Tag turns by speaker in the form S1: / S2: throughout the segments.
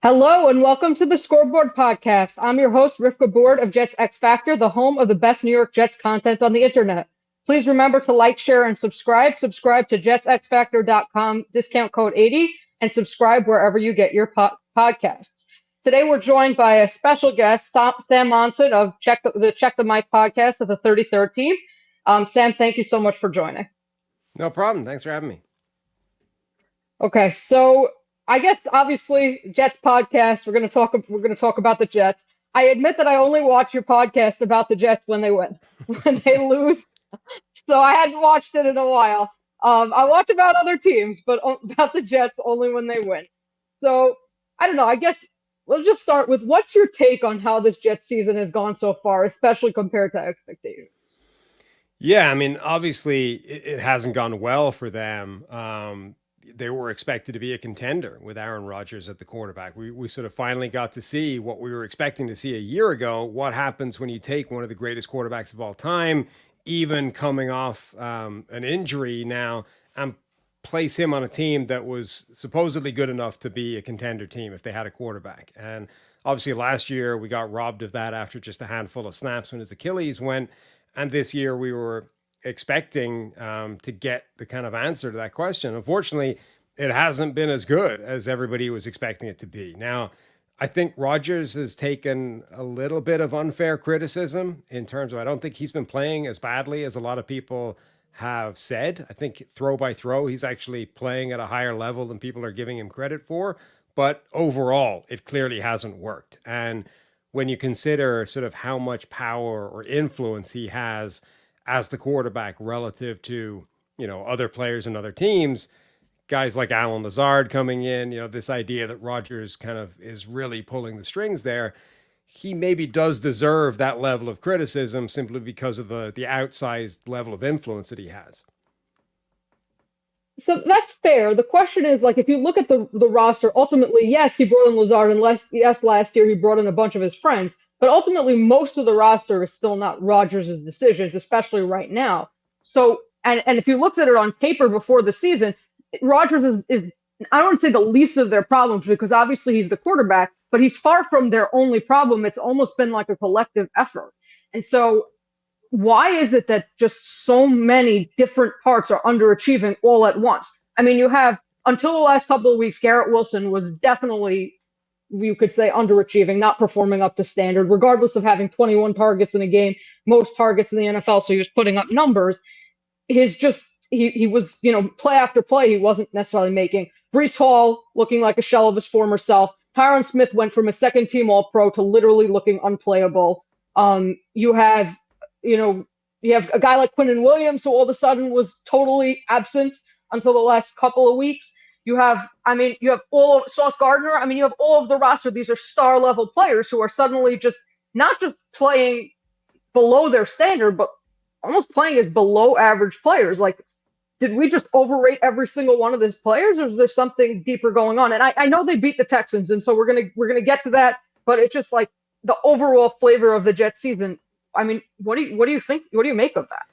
S1: Hello and welcome to the Scoreboard Podcast. I'm your host, Boord of Jets X Factor, the home of the best New York Jets content on the internet. Please remember to like, share, and subscribe. Subscribe to jetsxfactor.com, discount code 80, and subscribe wherever you get your podcasts. Today we're joined by a special guest, Sam Monson of Check the Mic podcast of the 33rd team. Sam, thank you so much for joining.
S2: No problem. Thanks for having me.
S1: Okay, so I guess obviously Jets podcast. We're gonna talk about the Jets. I admit that I only watch your podcast about the Jets when they win, when they lose. So I hadn't watched it in a while. I watch about other teams, but about the Jets only when they win. So I don't know. I guess we'll just start with what's your take on how this Jets season has gone so far, especially compared to expectations?
S2: Yeah, I mean, obviously it hasn't gone well for them. They were expected to be a contender with Aaron Rodgers at the quarterback. We sort of finally got to see what we were expecting to see a year ago. What happens when you take one of the greatest quarterbacks of all time, even coming off an injury now, and place him on a team that was supposedly good enough to be a contender team if they had a quarterback. And obviously last year we got robbed of that after just a handful of snaps when his Achilles went. And this year we were expecting to get the kind of answer to that question. Unfortunately, it hasn't been as good as everybody was expecting it to be. Now, I think Rodgers has taken a little bit of unfair criticism in terms of I don't think he's been playing as badly as a lot of people have said. I think throw by throw, he's actually playing at a higher level than people are giving him credit for. But overall, it clearly hasn't worked. And when you consider sort of how much power or influence he has as the quarterback relative to, other players and other teams, guys like Alan Lazard coming in, this idea that Rodgers kind of is really pulling the strings there, he maybe does deserve that level of criticism simply because of the outsized level of influence that he has.
S1: So that's fair. The question is, like, if you look at the roster, ultimately, yes, he brought in Lazard, and yes, last year he brought in a bunch of his friends, but ultimately, most of the roster is still not Rodgers' decisions, especially right now. So, and if you looked at it on paper before the season, Rodgers is I don't want to say the least of their problems because obviously he's the quarterback, but he's far from their only problem. It's almost been like a collective effort. And so why is it that just so many different parts are underachieving all at once? I mean, you have until the last couple of weeks, Garrett Wilson was definitely, you could say, underachieving, not performing up to standard, regardless of having 21 targets in a game, most targets in the NFL. So he was putting up numbers. He was, play after play, he wasn't necessarily making. Breece Hall looking like a shell of his former self. Tyron Smith went from a second team All Pro to literally looking unplayable. You have you know, you have a guy like Quinnen Williams who all of a sudden was totally absent until the last couple of weeks. You have all of Sauce Gardner. I mean, you have all of the roster. These are star level players who are suddenly just not just playing below their standard, but almost playing as below average players. Like, did we just overrate every single one of these players, or is there something deeper going on? And I know they beat the Texans, and so we're gonna get to that. But it's just like the overall flavor of the Jets season. I mean, what do you think? What do you make of that?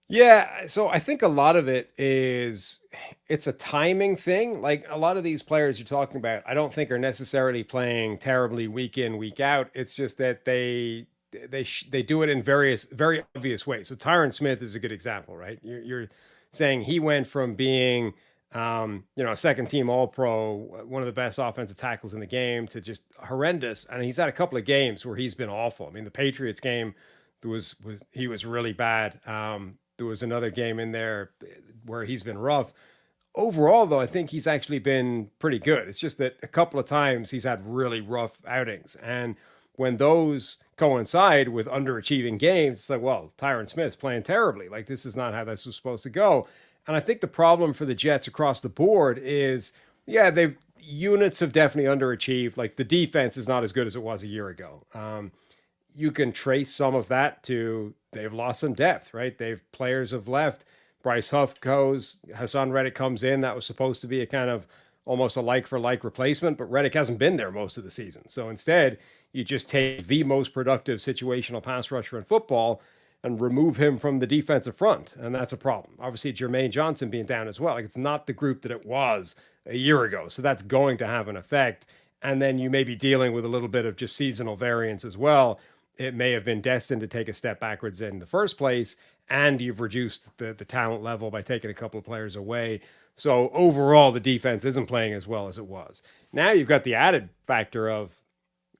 S2: Yeah, so I think a lot of it's a timing thing. Like a lot of these players you're talking about, I don't think are necessarily playing terribly week in, week out. It's just that they do it in very obvious ways. So Tyron Smith is a good example, right? You're saying he went from being a second team All Pro, one of the best offensive tackles in the game, to just horrendous. And he's had a couple of games where he's been awful. I mean, the Patriots game he was really bad. There was another game in there where he's been rough. Overall, though, I think he's actually been pretty good. It's just that a couple of times he's had really rough outings. And when those coincide with underachieving games, it's like, well, Tyron Smith's playing terribly. Like, this is not how this was supposed to go. And I think the problem for the Jets across the board is, yeah, units have definitely underachieved. Like, the defense is not as good as it was a year ago. You can trace some of that to they've lost some depth, right? Players have left. Bryce Huff goes, Hassan Reddick comes in. That was supposed to be a kind of almost a like for like replacement, but Reddick hasn't been there most of the season. So instead, you just take the most productive situational pass rusher in football and remove him from the defensive front. And that's a problem. Obviously, Jermaine Johnson being down as well. Like, it's not the group that it was a year ago. So that's going to have an effect. and then you may be dealing with a little bit of just seasonal variance as well. It may have been destined to take a step backwards in the first place, and you've reduced the talent level by taking a couple of players away. So overall, the defense isn't playing as well as it was. Now you've got the added factor of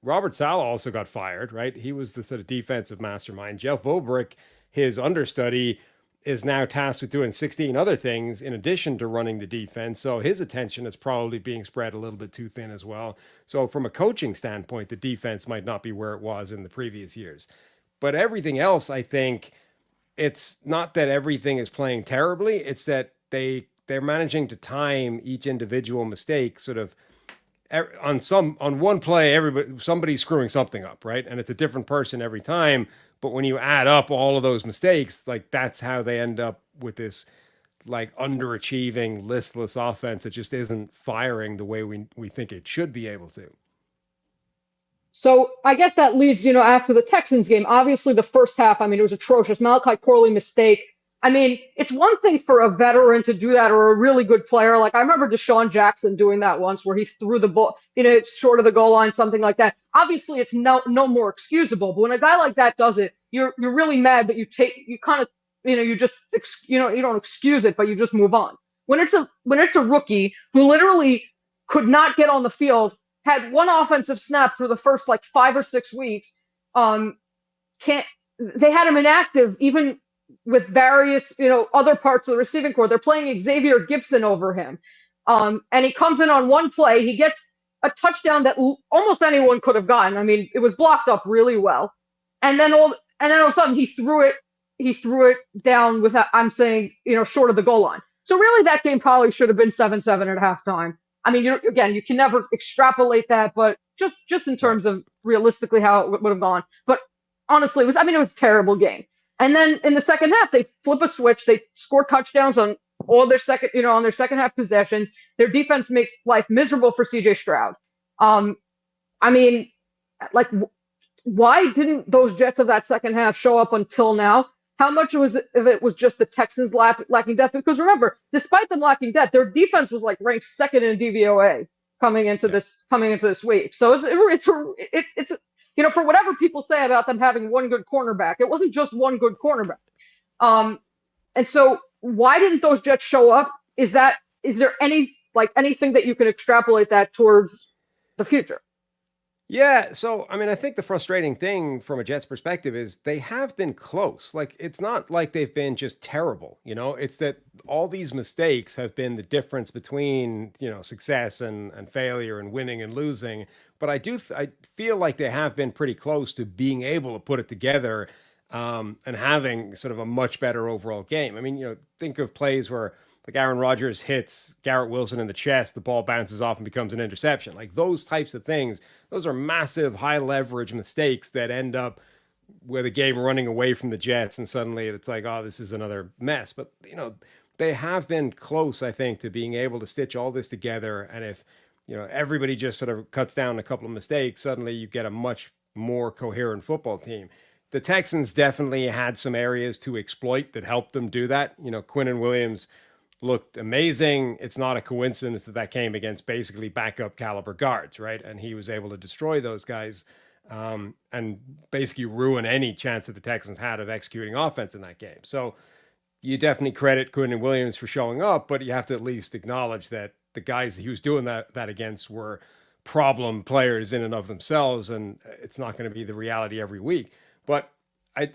S2: Robert Saleh also got fired, right? He was the sort of defensive mastermind. Jeff Ulbrich, his understudy, is now tasked with doing 16 other things in addition to running the defense. So his attention is probably being spread a little bit too thin as well. So from a coaching standpoint, the defense might not be where it was in the previous years. But everything else, I think, it's not that everything is playing terribly. It's that they're managing to time each individual mistake sort of on one play, somebody's screwing something up, right? And it's a different person every time. But when you add up all of those mistakes, like that's how they end up with this like underachieving, listless offense that just isn't firing the way we think it should be able to.
S1: So I guess that leads, after the Texans game, obviously the first half, I mean, it was atrocious. Malachi Corley mistake. I mean, it's one thing for a veteran to do that or a really good player. Like I remember Deshaun Jackson doing that once where he threw the ball, short of the goal line, something like that. Obviously, it's no more excusable. But when a guy like that does it, you're really mad, but you kind of, you just, you don't excuse it, but you just move on. When it's a rookie who literally could not get on the field, had one offensive snap through the first like 5 or 6 weeks, they had him inactive even with various, other parts of the receiving corps. They're playing Xavier Gipson over him. And he comes in on one play. He gets a touchdown that almost anyone could have gotten. I mean, it was blocked up really well. And then all of a sudden he threw it down with, I'm saying, short of the goal line. So really that game probably should have been 7-7 at halftime. I mean, you can never extrapolate that, but just in terms of realistically how it would have gone. But honestly, it was a terrible game. And then in the second half, they flip a switch. They score touchdowns on all their second half possessions. Their defense makes life miserable for CJ Stroud. I mean, like, why didn't those Jets of that second half show up until now? How much of it was just the Texans lacking depth? Because remember, despite them lacking depth, their defense was like ranked second in DVOA coming into this week. So it's for whatever people say about them having one good cornerback, it wasn't just one good cornerback. And so why didn't those Jets show up? Is there anything that you can extrapolate that towards the future?
S2: Yeah, so I mean, I think the frustrating thing from a Jets perspective is they have been close. Like, it's not like they've been just terrible, It's that all these mistakes have been the difference between, success and failure and winning and losing. But I feel like they have been pretty close to being able to put it together and having sort of a much better overall game. I mean, think of plays where like Aaron Rodgers hits Garrett Wilson in the chest, the ball bounces off and becomes an interception. Like those types of things, those are massive high leverage mistakes that end up with a game running away from the Jets, and suddenly it's like, oh, this is another mess. But they have been close, I think, to being able to stitch all this together. And if everybody just sort of cuts down a couple of mistakes, suddenly you get a much more coherent football team. The Texans definitely had some areas to exploit that helped them do that. Quinnen Williams looked amazing. It's not a coincidence that came against basically backup caliber guards, right? And he was able to destroy those guys and basically ruin any chance that the Texans had of executing offense in that game. So you definitely credit Quinnen Williams for showing up, but you have to at least acknowledge that the guys that he was doing that against were problem players in and of themselves, and it's not going to be the reality every week. But I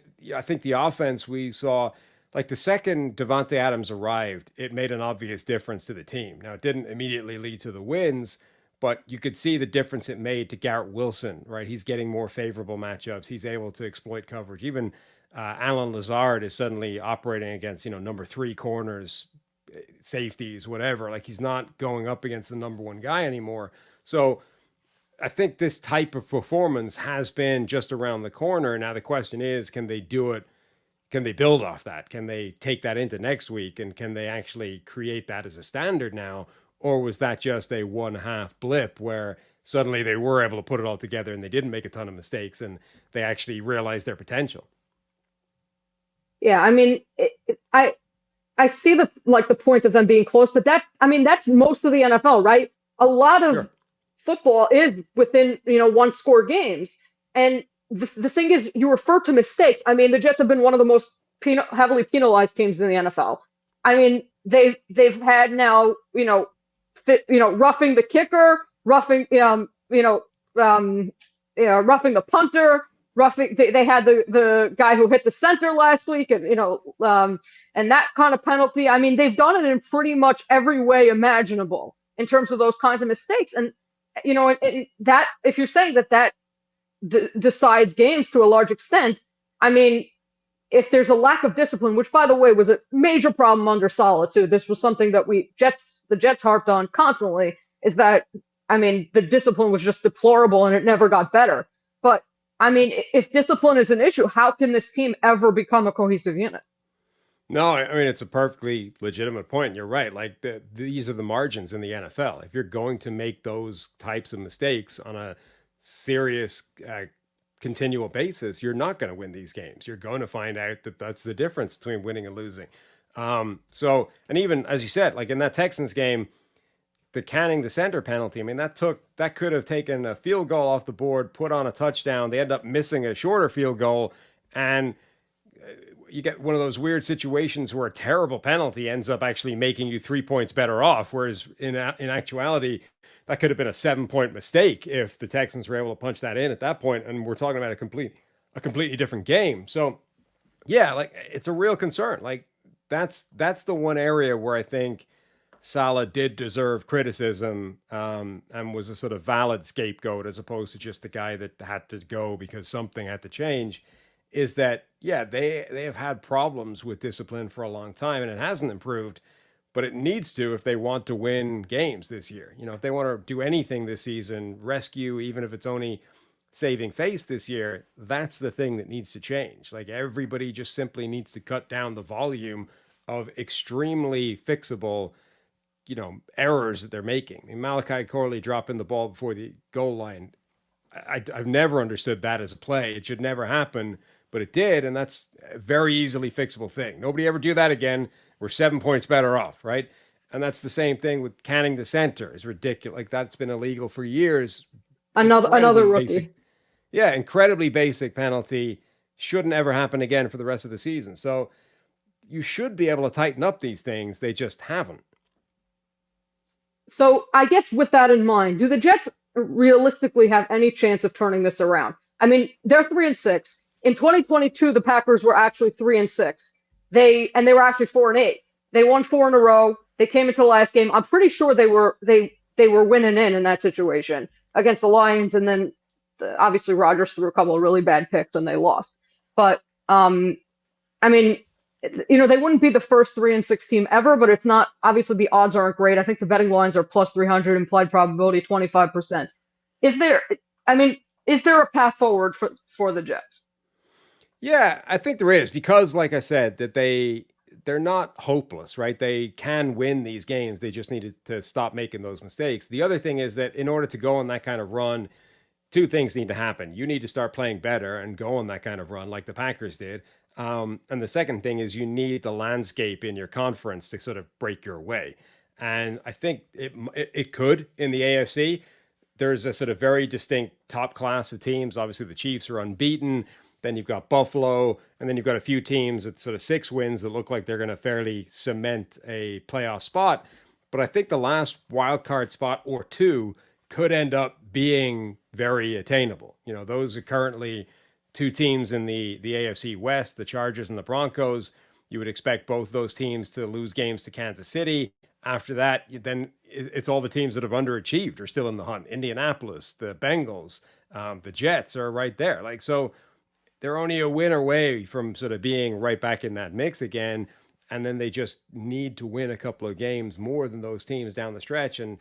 S2: think the offense we saw, like the second Devontae Adams arrived, it made an obvious difference to the team. Now, it didn't immediately lead to the wins, but you could see the difference it made to Garrett Wilson, right? He's getting more favorable matchups. He's able to exploit coverage. Even Alan Lazard is suddenly operating against, number 3 corners, safeties, whatever. Like he's not going up against the number 1 guy anymore. So I think this type of performance has been just around the corner. Now, the question is, can they do it? Can they build off that? Can they take that into next week? And can they actually create that as a standard now? Or was that just a 1/2 blip where suddenly they were able to put it all together and they didn't make a ton of mistakes and they actually realized their potential?
S1: Yeah, I mean, I see the point of them being close, but that's most of the NFL, right? A lot of football is within, one score games. And the thing is, you refer to mistakes. I mean, the Jets have been one of the most heavily penalized teams in the NFL. I mean, they've had now, roughing the kicker, roughing the punter, roughing. They had the guy who hit the center last week, and and that kind of penalty. I mean, they've done it in pretty much every way imaginable in terms of those kinds of mistakes. And and that, if you're saying that decides games to a large extent, I mean, if there's a lack of discipline, which by the way was a major problem under Saleh too, this was something that the Jets harped on constantly, is that, I mean, the discipline was just deplorable and it never got better. But I mean, if discipline is an issue, how can this team ever become a cohesive unit?
S2: No, I mean, it's a perfectly legitimate point. You're right. Like these are the margins in the NFL. If you're going to make those types of mistakes on a serious, continual basis, you're not going to win these games. You're going to find out that that's the difference between winning and losing. And even as you said, like in that Texans game, the canning the center penalty, I mean, that could have taken a field goal off the board, put on a touchdown. They end up missing a shorter field goal, and you get one of those weird situations where a terrible penalty ends up actually making you 3 points better off. Whereas in actuality, that could have been a 7-point mistake if the Texans were able to punch that in at that point. And we're talking about a completely different game. So yeah, like it's a real concern. Like that's the one area where I think Saleh did deserve criticism, and was a sort of valid scapegoat as opposed to just the guy that had to go because something had to change. Is that, yeah, they have had problems with discipline for a long time and it hasn't improved, but it needs to if they want to win games this year. If they want to do anything this season, rescue, even if it's only saving face this year, that's the thing that needs to change. Like everybody just simply needs to cut down the volume of extremely fixable, errors that they're making. I mean, Malachi Corley dropping the ball before the goal line. I've never understood that as a play. It should never happen, but it did, and that's a very easily fixable thing. Nobody ever do that again. We're 7 points better off, right? And that's the same thing with canning the center. It's ridiculous. Like that's been illegal for years.
S1: Another rookie.
S2: Basic, yeah, incredibly basic penalty. Shouldn't ever happen again for the rest of the season. So you should be able to tighten up these things. They just haven't.
S1: So I guess with that in mind, do the Jets realistically have any chance of turning this around? I mean, they're 3-6. In 2022, the Packers were actually 3-6. They were actually 4-8. They won 4 in a row. They came into the last game. I'm pretty sure they were winning in that situation against the Lions, and then obviously Rodgers threw a couple of really bad picks and they lost. But I mean, they wouldn't be the first 3-6 team ever, but it's not, obviously the odds aren't great. I think the betting lines are plus 300, implied probability 25%. Is there a path forward for the Jets?
S2: Yeah, I think there is, because like I said, that they're not hopeless, right? They can win these games. They just needed to stop making those mistakes. The other thing is that in order to go on that kind of run, two things need to happen. You need to start playing better and go on that kind of run like the Packers did. And the second thing is you need the landscape in your conference to sort of break your way. And I think it could in the AFC. There's a sort of very distinct top class of teams. Obviously, the Chiefs are unbeaten. Then you've got Buffalo, and then you've got a few teams at sort of 6 wins that look like they're going to fairly cement a playoff spot. But I think the last wild card spot or two could end up being very attainable. Those are currently two teams in the AFC West, the Chargers and the Broncos. You would expect both those teams to lose games to Kansas City. After that, then it's all the teams that have underachieved are still in the hunt. Indianapolis, the Bengals, the Jets are right there. So they're only a win away from sort of being right back in that mix again. And then they just need to win a couple of games more than those teams down the stretch. And,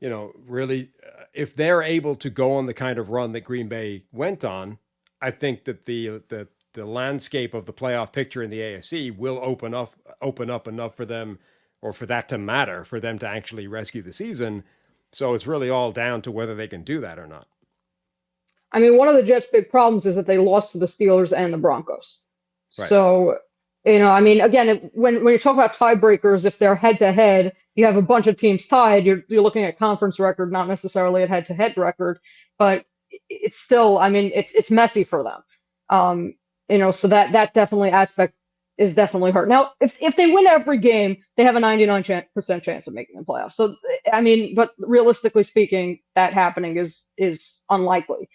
S2: really, if they're able to go on the kind of run that Green Bay went on, I think that the landscape of the playoff picture in the AFC will open up enough for them, or for that to matter, for them to actually rescue the season. So it's really all down to whether they can do that or not.
S1: I mean, one of the Jets' big problems is that they lost to the Steelers and the Broncos. Right. So, I mean, again, when you talk about tiebreakers, if they're head to head, you have a bunch of teams tied. You're looking at conference record, not necessarily at head to head record, but it's still, I mean, it's messy for them. Um, so that definitely aspect is definitely hurt. Now, if they win every game, they have a 99% chance of making the playoffs. So, I mean, but realistically speaking, that happening is unlikely.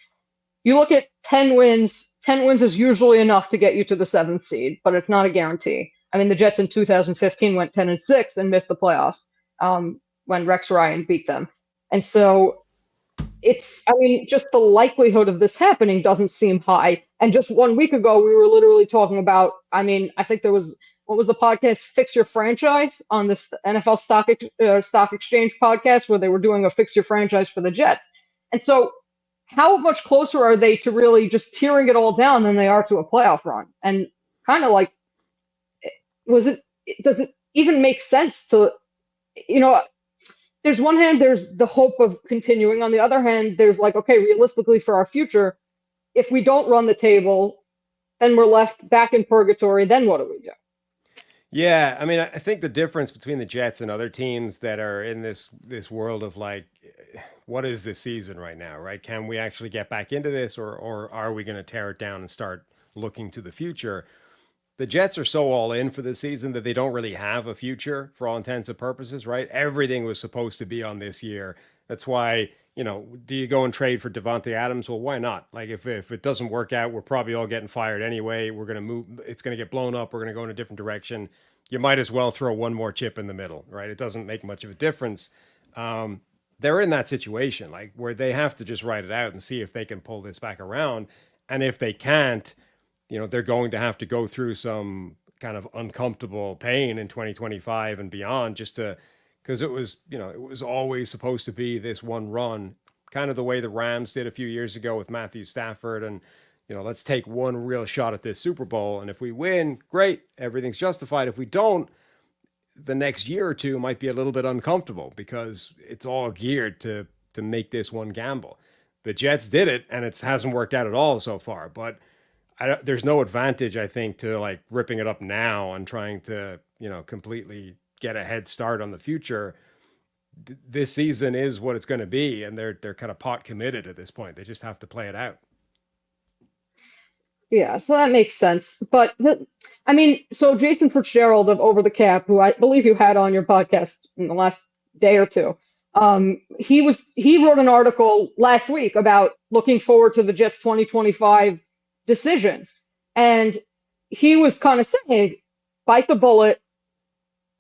S1: You look at 10 wins, 10 wins is usually enough to get you to the seventh seed, but it's not a guarantee. I mean, the Jets in 2015 went 10-6 and missed the playoffs when Rex Ryan beat them. And so I mean, just the likelihood of this happening doesn't seem high. And just 1 week ago, we were literally talking about, I mean, I think there was, what was the podcast, Fix Your Franchise on this NFL Stock Exchange podcast where they were doing a Fix Your Franchise for the Jets. And so how much closer are they to really just tearing it all down than they are to a playoff run? And kind of like, does it even make sense to, you know, there's one hand, there's the hope of continuing. On the other hand, there's like, okay, realistically for our future, if we don't run the table, then we're left back in purgatory. Then what do we do?
S2: Yeah, I mean, I think the difference between the Jets and other teams that are in this world of like, what is this season right now, right? Can we actually get back into this, or are we going to tear it down and start looking to the future? The Jets are so all in for this season that they don't really have a future for all intents and purposes, right? Everything was supposed to be on this year. That's why, do you go and trade for Devontae Adams? Well, why not? Like, if it doesn't work out, we're probably all getting fired anyway. We're going to move. It's going to get blown up. We're going to go in a different direction. You might as well throw one more chip in the middle, right? It doesn't make much of a difference. They're in that situation, like where they have to just write it out and see if they can pull this back around. And if they can't, they're going to have to go through some kind of uncomfortable pain in 2025 and beyond because it was always supposed to be this one run, kind of the way the Rams did a few years ago with Matthew Stafford. And, let's take one real shot at this Super Bowl. And if we win, great, everything's justified. If we don't, the next year or two might be a little bit uncomfortable because it's all geared to make this one gamble. The Jets did it, and it hasn't worked out at all so far. But there's no advantage, I think, to like ripping it up now and trying to, completely get a head start on the future. This season is what it's going to be, and they're kind of pot committed at this point. They just have to play it out.
S1: Yeah, so that makes sense. But I mean, so Jason Fitzgerald of Over the Cap, who I believe you had on your podcast in the last day or two, he wrote an article last week about looking forward to the Jets 2025 decisions, and he was kind of saying, bite the bullet,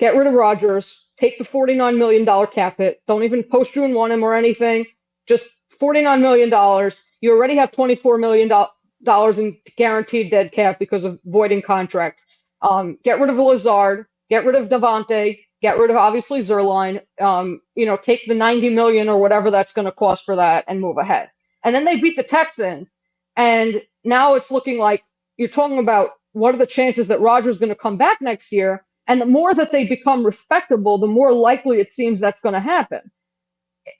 S1: get rid of Rodgers, take the $49 million cap hit, don't even post you and want him or anything, just $49 million. You already have $24 million in guaranteed dead cap because of voiding contracts. Get rid of Lazard, get rid of Devontae, get rid of obviously Zerline. Take the $90 million or whatever that's going to cost for that and move ahead. And then they beat the Texans, and now it's looking like you're talking about what are the chances that Rodgers is going to come back next year. And the more that they become respectable, the more likely it seems that's going to happen.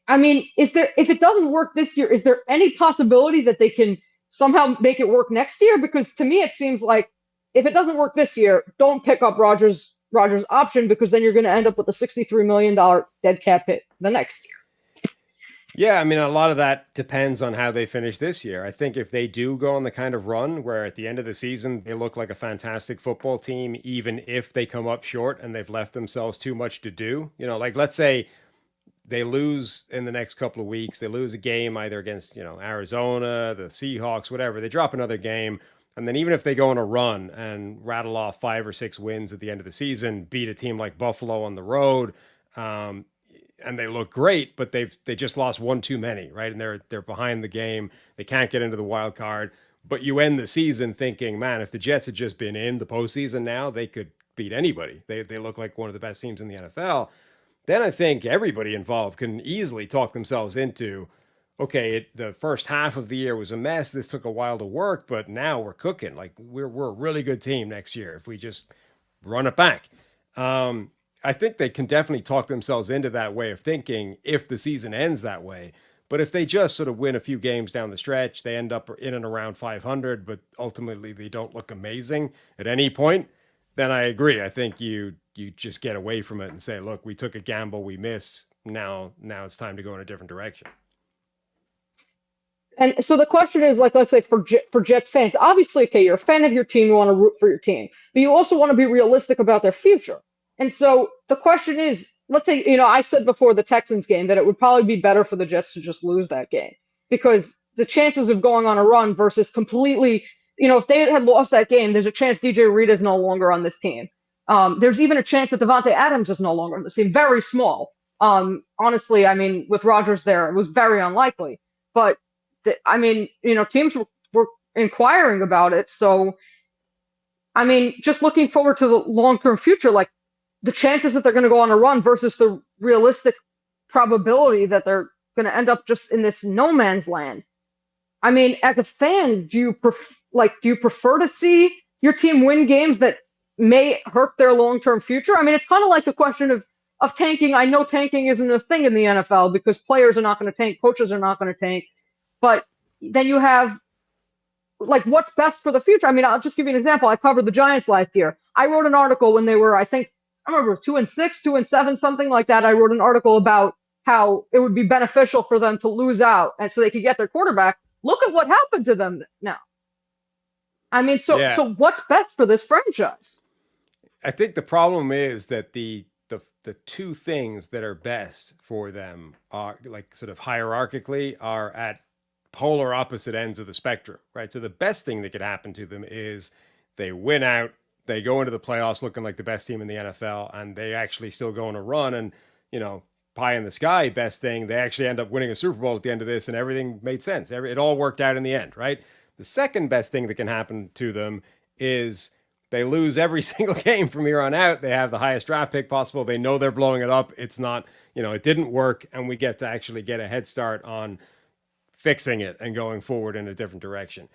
S1: I mean, if it doesn't work this year, is there any possibility that they can somehow make it work next year? Because to me, it seems like if it doesn't work this year, don't pick up Rodgers' option, because then you're going to end up with a $63 million dead cap hit the next year.
S2: Yeah, I mean, a lot of that depends on how they finish this year. I think if they do go on the kind of run where at the end of the season they look like a fantastic football team, even if they come up short and they've left themselves too much to do, like let's say they lose in the next couple of weeks, they lose a game either against, Arizona, the Seahawks, whatever, they drop another game. And then even if they go on a run and rattle off 5 or 6 wins at the end of the season, beat a team like Buffalo on the road, and they look great, but they just lost one too many, right? And they're behind the game. They can't get into the wild card. But you end the season thinking, man, if the Jets had just been in the postseason now, they could beat anybody. They look like one of the best teams in the NFL. Then I think everybody involved can easily talk themselves into, okay, the first half of the year was a mess. This took a while to work, but now we're cooking. Like we're a really good team next year if we just run it back. I think they can definitely talk themselves into that way of thinking if the season ends that way. But if they just sort of win a few games down the stretch, they end up in and around 500, but ultimately they don't look amazing at any point, then I agree. I think you just get away from it and say, look, we took a gamble, we missed. Now it's time to go in a different direction.
S1: And so the question is, like, let's say for Jets fans, obviously, okay, you're a fan of your team, you want to root for your team, but you also want to be realistic about their future. And so the question is, let's say, I said before the Texans game that it would probably be better for the Jets to just lose that game because the chances of going on a run versus completely, if they had lost that game, there's a chance DJ Reed is no longer on this team. There's even a chance that Devontae Adams is no longer on this team. Very small. Honestly, I mean, with Rodgers there, it was very unlikely. But I mean, teams were inquiring about it. So, I mean, just looking forward to the long-term future, like the chances that they're going to go on a run versus the realistic probability that they're going to end up just in this no man's land. I mean, as a fan, do you prefer to see your team win games that may hurt their long-term future? I mean, it's kind of like the question of tanking. I know tanking isn't a thing in the NFL because players are not going to tank, coaches are not going to tank. But then you have like what's best for the future. I mean, I'll just give you an example. I covered the Giants last year. I wrote an article when they were, I think, I remember 2-6, 2-7, something like that. I wrote an article about how it would be beneficial for them to lose out and so they could get their quarterback. Look at what happened to them now. I mean,
S2: Yeah,
S1: so what's best for this franchise?
S2: I think the problem is that the two things that are best for them are like sort of hierarchically are at polar opposite ends of the spectrum, right? So the best thing that could happen to them is they win out, they go into the playoffs looking like the best team in the NFL, and they actually still go on a run. And pie in the sky, best thing, they actually end up winning a Super Bowl at the end of this, and everything made sense. It all worked out in the end, right? The second best thing that can happen to them is they lose every single game from here on out. They have the highest draft pick possible. They know they're blowing it up. It's not, it didn't work, and we get to actually get a head start on fixing it and going forward in a different direction.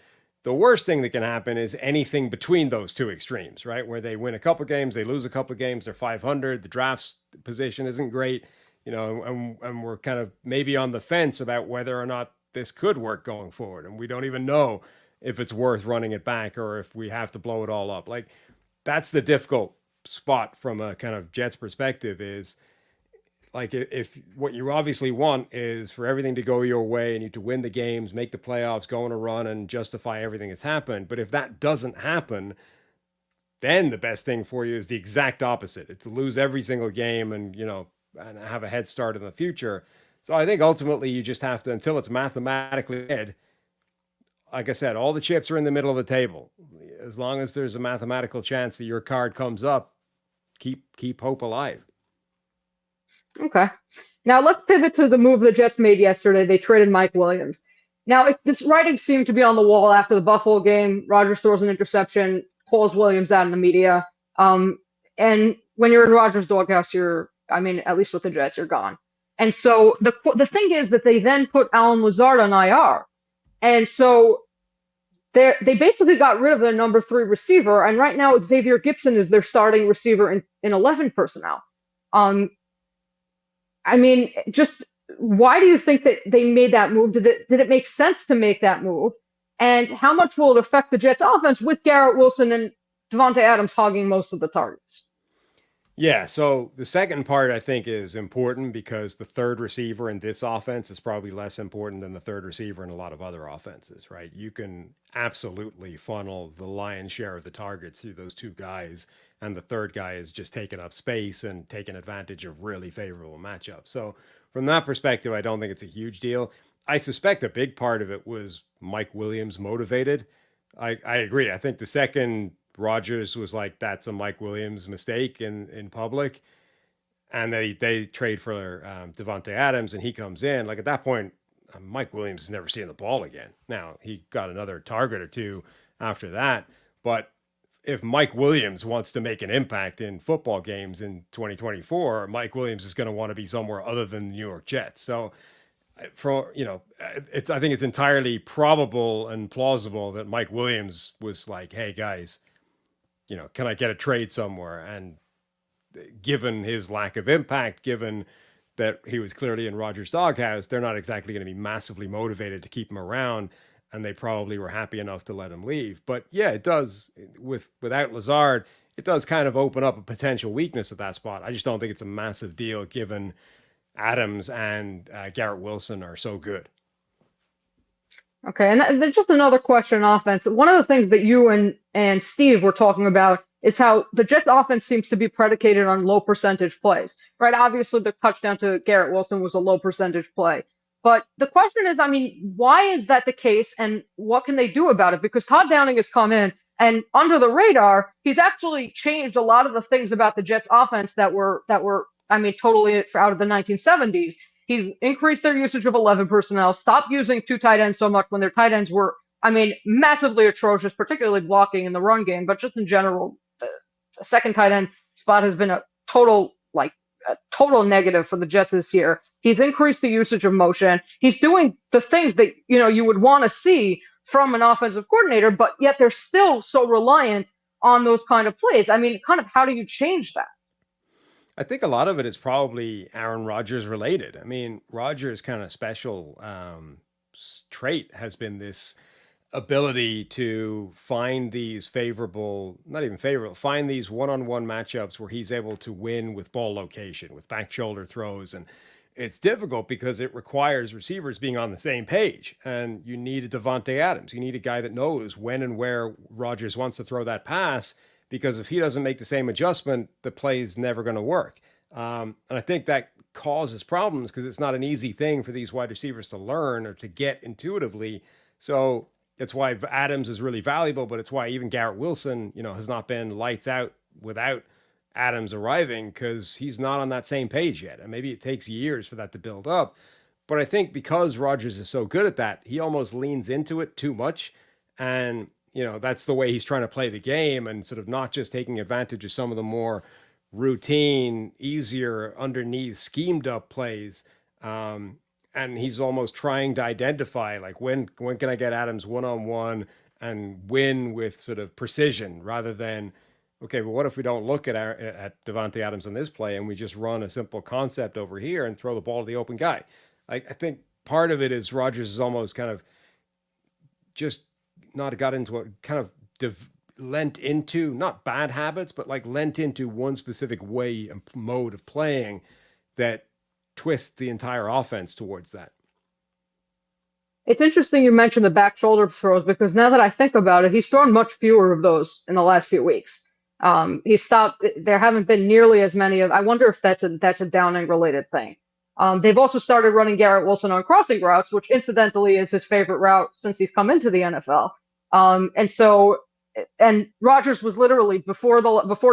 S2: The worst thing that can happen is anything between those two extremes, right? Where they win a couple games, they lose a couple games, they're 500, the draft position isn't great, and we're kind of maybe on the fence about whether or not this could work going forward. And we don't even know if it's worth running it back or if we have to blow it all up. Like, that's the difficult spot from a kind of Jets perspective is like if what you obviously want is for everything to go your way and you to win the games, make the playoffs, go on a run and justify everything that's happened. But if that doesn't happen, then the best thing for you is the exact opposite. It's to lose every single game and, and have a head start in the future. So I think ultimately you just have to, until it's mathematically dead, like I said, all the chips are in the middle of the table. As long as there's a mathematical chance that your card comes up, keep hope alive.
S1: Okay. Now let's pivot to the move the Jets made yesterday. They traded Mike Williams. Now it's this writing seemed to be on the wall after the Buffalo game. Rodgers throws an interception, calls Williams out in the media. And when you're in Rodgers' doghouse, I mean, at least with the Jets, you're gone. And so the thing is that they then put Alan Lazard on IR. And so they basically got rid of their number 3 receiver. And right now, Xavier Gipson is their starting receiver in 11 personnel. I mean, just why do you think that they made that move? Did it make sense to make that move? And how much will it affect the Jets offense with Garrett Wilson and Devontae Adams hogging most of the targets?
S2: Yeah, so the second part I think is important because the third receiver in this offense is probably less important than the third receiver in a lot of other offenses, right? You can absolutely funnel the lion's share of the targets through those two guys, and the third guy is just taking up space and taking advantage of really favorable matchups. So from that perspective, I don't think it's a huge deal. I suspect a big part of it was Mike Williams motivated. I agree. I think the second Rodgers was like, that's a Mike Williams mistake in public. And they trade for Devontae Adams and he comes in. Like at that point, Mike Williams has never seen the ball again. Now, he got another target or two after that. But if Mike Williams wants to make an impact in football games in 2024, Mike Williams is going to want to be somewhere other than the New York Jets. So I think it's entirely probable and plausible that Mike Williams was like, hey guys, can I get a trade somewhere? And given his lack of impact, given that he was clearly in Rodgers' doghouse, they're not exactly going to be massively motivated to keep him around. And they probably were happy enough to let him leave. But yeah, it does. Without Lazard, it does kind of open up a potential weakness at that spot. I just don't think it's a massive deal given Adams and Garrett Wilson are so good.
S1: Okay, and just another question on offense. One of the things that you and Steve were talking about is how the Jets offense seems to be predicated on low percentage plays, right? Obviously, the touchdown to Garrett Wilson was a low percentage play. But the question is, I mean, why is that the case and what can they do about it? Because Todd Downing has come in and under the radar, he's actually changed a lot of the things about the Jets offense that were I mean, totally out of the 1970s. He's increased their usage of 11 personnel, stopped using two tight ends so much when their tight ends were, I mean, massively atrocious, particularly blocking in the run game, but just in general, the second tight end spot has been a total negative for the Jets this year. He's increased the usage of motion. He's doing the things that, you would want to see from an offensive coordinator, but yet they're still so reliant on those kind of plays. I mean, kind of how do you change that?
S2: I think a lot of it is probably Aaron Rodgers related. I mean, Rodgers' kind of special trait has been this ability to find these favorable, not even favorable, find these one-on-one matchups where he's able to win with ball location, with back shoulder throws. And it's difficult because it requires receivers being on the same page. And you need a Devontae Adams. You need a guy that knows when and where Rodgers wants to throw that pass, because if he doesn't make the same adjustment, the play's never going to work. And I think that causes problems because it's not an easy thing for these wide receivers to learn or to get intuitively. So it's why Adams is really valuable, but it's why even Garrett Wilson, has not been lights out without Adams arriving because he's not on that same page yet. And maybe it takes years for that to build up. But I think because Rodgers is so good at that, he almost leans into it too much. And, that's the way he's trying to play the game and sort of not just taking advantage of some of the more routine, easier, underneath, schemed up plays. And he's almost trying to identify like when can I get Adams one on one and win with sort of precision rather than okay, but what if we don't look at Devontae Adams on this play and we just run a simple concept over here and throw the ball to the open guy? I think part of it is Rodgers is almost kind of just not got into a kind of lent into not bad habits, but like lent into one specific way and mode of playing that twist the entire offense towards that.
S1: It's interesting you mentioned the back shoulder throws because now that I think about it, he's thrown much fewer of those in the last few weeks. He stopped. There haven't been nearly as many of. I wonder if that's a Downing related thing. They've also started running Garrett Wilson on crossing routes, which incidentally is his favorite route since he's come into the NFL. And Rodgers was literally before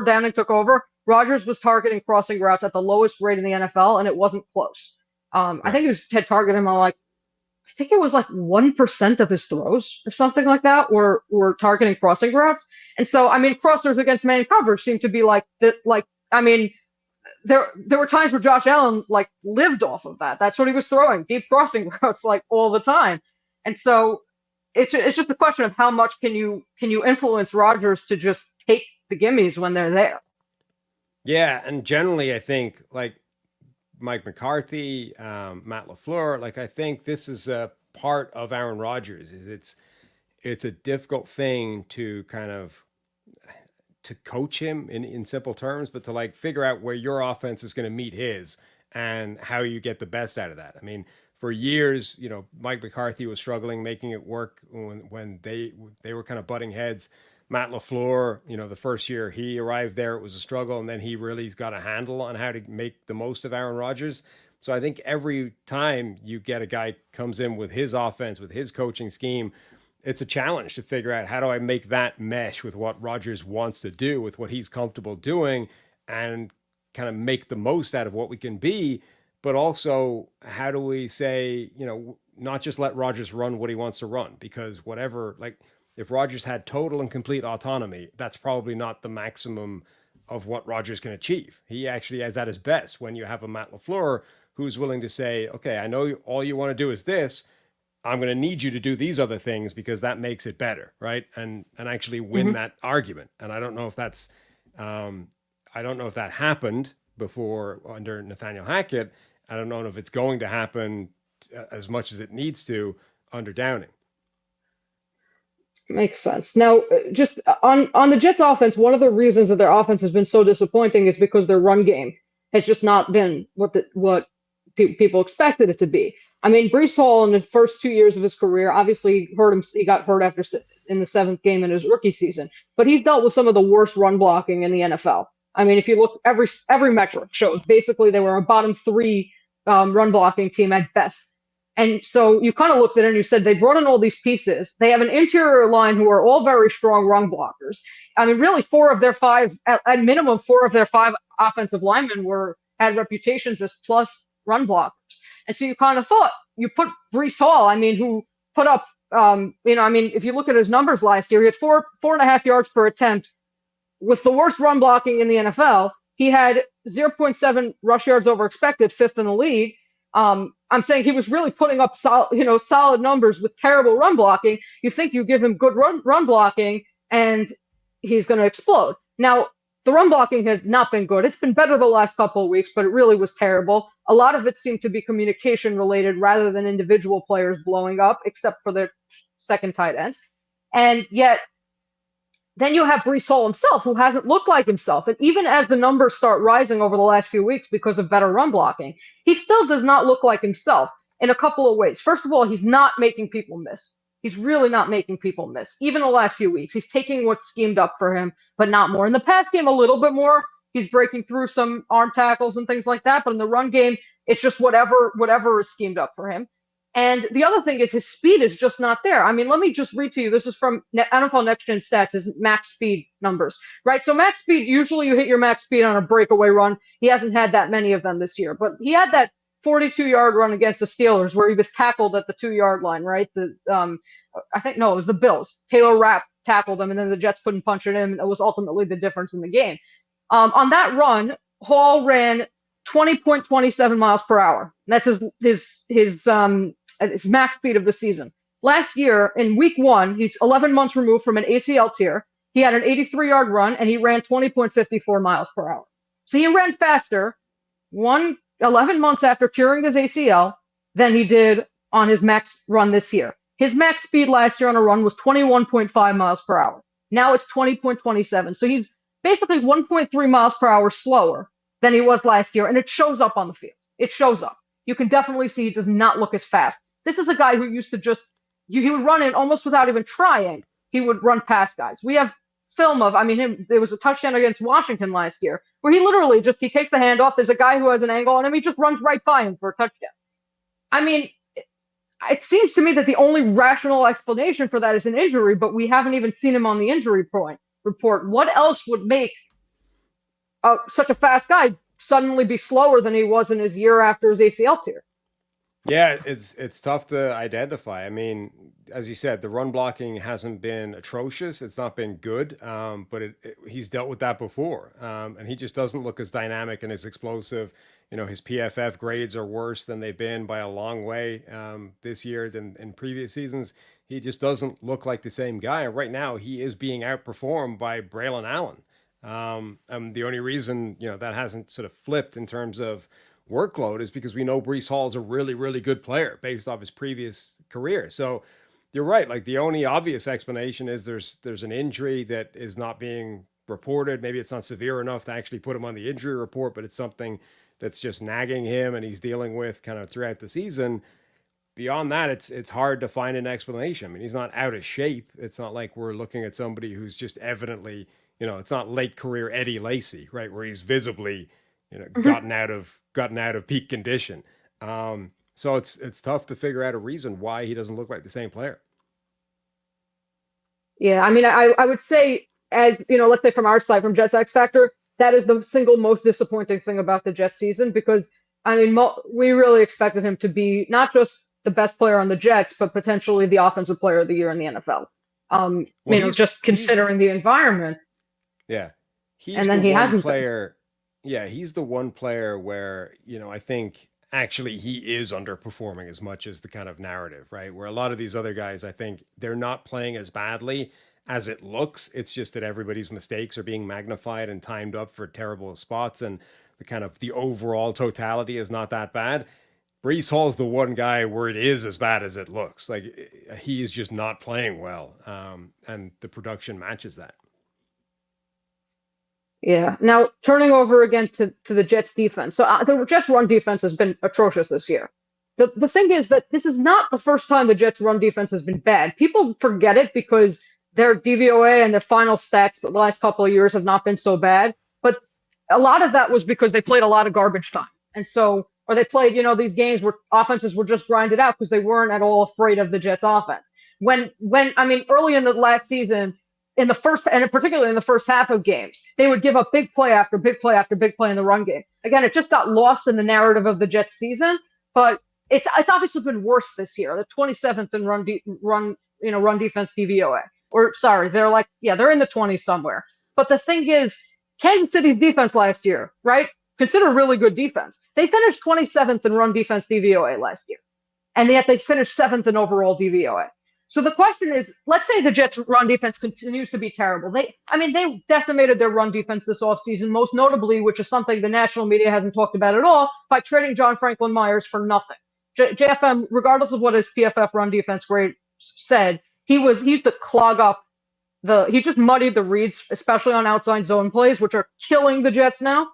S1: Downing took over. Rodgers was targeting crossing routes at the lowest rate in the NFL, and it wasn't close. I
S2: Right.
S1: think had targeted him on I think it was like 1% of his throws or something like that were targeting crossing routes. And so, I mean, crossers against man coverage seem to be like that. I mean, there were times where Josh Allen like lived off of that. That's what he was throwing, deep crossing routes like all the time. And so it's just a question of how much can you influence Rodgers to just take the gimmies when they're there.
S2: Yeah, and generally, I think like Mike McCarthy, Matt LaFleur, like I think this is a part of Aaron Rodgers. Is it's a difficult thing to kind of to coach him in simple terms, but to like figure out where your offense is going to meet his and how you get the best out of that. I mean, for years, Mike McCarthy was struggling making it work when they were kind of butting heads. Matt LaFleur, the first year he arrived there, it was a struggle, and then he really's got a handle on how to make the most of Aaron Rodgers. So I think every time you get a guy comes in with his offense, with his coaching scheme, it's a challenge to figure out how do I make that mesh with what Rodgers wants to do, with what he's comfortable doing, and kind of make the most out of what we can be. But also, how do we say, not just let Rodgers run what he wants to run? Because whatever, like, if Rodgers had total and complete autonomy, that's probably not the maximum of what Rodgers can achieve. He actually is at his best when you have a Matt LaFleur who's willing to say, okay, I know all you want to do is this. I'm going to need you to do these other things because that makes it better, right? And actually win
S1: Mm-hmm.
S2: that argument. And I don't know if that's, I don't know if that happened before under Nathaniel Hackett. I don't know if it's going to happen as much as it needs to under Downing.
S1: Makes sense. Now, just on the Jets' offense, one of the reasons that their offense has been so disappointing is because their run game has just not been what people expected it to be. I mean, Breece Hall in the first 2 years of his career obviously hurt him. He got hurt in the seventh game in his rookie season, but he's dealt with some of the worst run blocking in the NFL. I mean, if you look, every metric shows basically they were a bottom three run blocking team at best. And so you kind of looked at it and you said they brought in all these pieces. They have an interior line who are all very strong run blockers. I mean, really, at minimum, four of their five offensive linemen had reputations as plus run blockers. And so you kind of thought you put Breece Hall, I mean, who put up, I mean, if you look at his numbers last year, he had 4.5 yards per attempt with the worst run blocking in the NFL. He had 0.7 rush yards over expected, fifth in the league. I'm saying he was really putting up solid numbers with terrible run blocking. You think you give him good run blocking and he's going to explode. Now, the run blocking has not been good. It's been better the last couple of weeks, but it really was terrible. A lot of it seemed to be communication related rather than individual players blowing up, except for their second tight ends. And yet, then you have Breece Hall himself, who hasn't looked like himself. And even as the numbers start rising over the last few weeks because of better run blocking, he still does not look like himself in a couple of ways. First of all, he's not making people miss. He's really not making people miss. Even the last few weeks, he's taking what's schemed up for him, but not more. In the pass game, a little bit more. He's breaking through some arm tackles and things like that. But in the run game, it's just whatever is schemed up for him. And the other thing is his speed is just not there. I mean, let me just read to you. This is from NFL Next Gen Stats, his max speed numbers, right? So max speed, usually you hit your max speed on a breakaway run. He hasn't had that many of them this year, but he had that 42-yard run against the Steelers where he was tackled at the 2-yard line, right? I think, no, it was the Bills. Taylor Rapp tackled him, and then the Jets couldn't punch it in. It was ultimately the difference in the game. On that run, Hall ran 20.27 miles per hour. That's his max speed of the season. Last year, in week one, he's 11 months removed from an ACL tear. He had an 83-yard run, and he ran 20.54 miles per hour. So he ran faster 11 months after curing his ACL than he did on his max run this year. His max speed last year on a run was 21.5 miles per hour. Now it's 20.27. So he's basically 1.3 miles per hour slower than he was last year, and it shows up on the field. It shows up. You can definitely see he does not look as fast. This is a guy who used to he would run in almost without even trying. He would run past guys. We have film of, there was a touchdown against Washington last year where he literally he takes the handoff. There's a guy who has an angle on him. He just runs right by him for a touchdown. I mean, it seems to me that the only rational explanation for that is an injury, but we haven't even seen him on the injury report. What else would make such a fast guy suddenly be slower than he was in his year after his ACL tear?
S2: Yeah, it's tough to identify. I mean, as you said, the run blocking hasn't been atrocious. It's not been good, but he's dealt with that before, and he just doesn't look as dynamic and as explosive. His PFF grades are worse than they've been by a long way this year than in previous seasons. He just doesn't look like the same guy. And right now, he is being outperformed by Braylon Allen. And the only reason that hasn't sort of flipped in terms of workload is because we know Breece Hall is a really, really good player based off his previous career. So you're right. Like the only obvious explanation is there's an injury that is not being reported. Maybe it's not severe enough to actually put him on the injury report, but it's something that's just nagging him and he's dealing with kind of throughout the season. Beyond that, it's hard to find an explanation. I mean, he's not out of shape. It's not like we're looking at somebody who's just evidently, it's not late career Eddie Lacy, right, where he's visibly gotten out of peak condition. So it's tough to figure out a reason why he doesn't look like the same player.
S1: Yeah, I mean, I would say, as let's say from our side, from Jets X Factor, that is the single most disappointing thing about the Jets season, because I mean, we really expected him to be not just the best player on the Jets, but potentially the offensive player of the year in the NFL. Just considering the environment.
S2: Yeah,
S1: and then he hasn't
S2: player. Yeah, he's the one player where, I think actually he is underperforming as much as the kind of narrative, right? Where a lot of these other guys, I think they're not playing as badly as it looks. It's just that everybody's mistakes are being magnified and timed up for terrible spots. And the overall totality is not that bad. Breece Hall's the one guy where it is as bad as it looks. Like he is just not playing well, and the production matches that.
S1: Yeah. Now turning over again to the Jets defense. So the Jets run defense has been atrocious this year. The thing is that this is not the first time the Jets run defense has been bad. People forget it because their DVOA and their final stats the last couple of years have not been so bad. But a lot of that was because they played a lot of garbage time. And so, or they played, these games where offenses were just grinded out because they weren't at all afraid of the Jets offense. I mean, early in the last season, in the first, and particularly in the first half of games, they would give up big play after big play after big play in the run game. Again, it just got lost in the narrative of the Jets season, but it's obviously been worse this year. The 27th in run defense DVOA. Or sorry, they're in the 20s somewhere. But the thing is, Kansas City's defense last year, right? Consider a really good defense. They finished 27th in run defense DVOA last year, and yet they finished 7th in overall DVOA. So the question is, let's say the Jets' run defense continues to be terrible. They decimated their run defense this offseason, most notably, which is something the national media hasn't talked about at all, by trading John Franklin Myers for nothing. JFM, regardless of what his PFF run defense grade said, he used to clog up he just muddied the reads, especially on outside zone plays, which are killing the Jets now.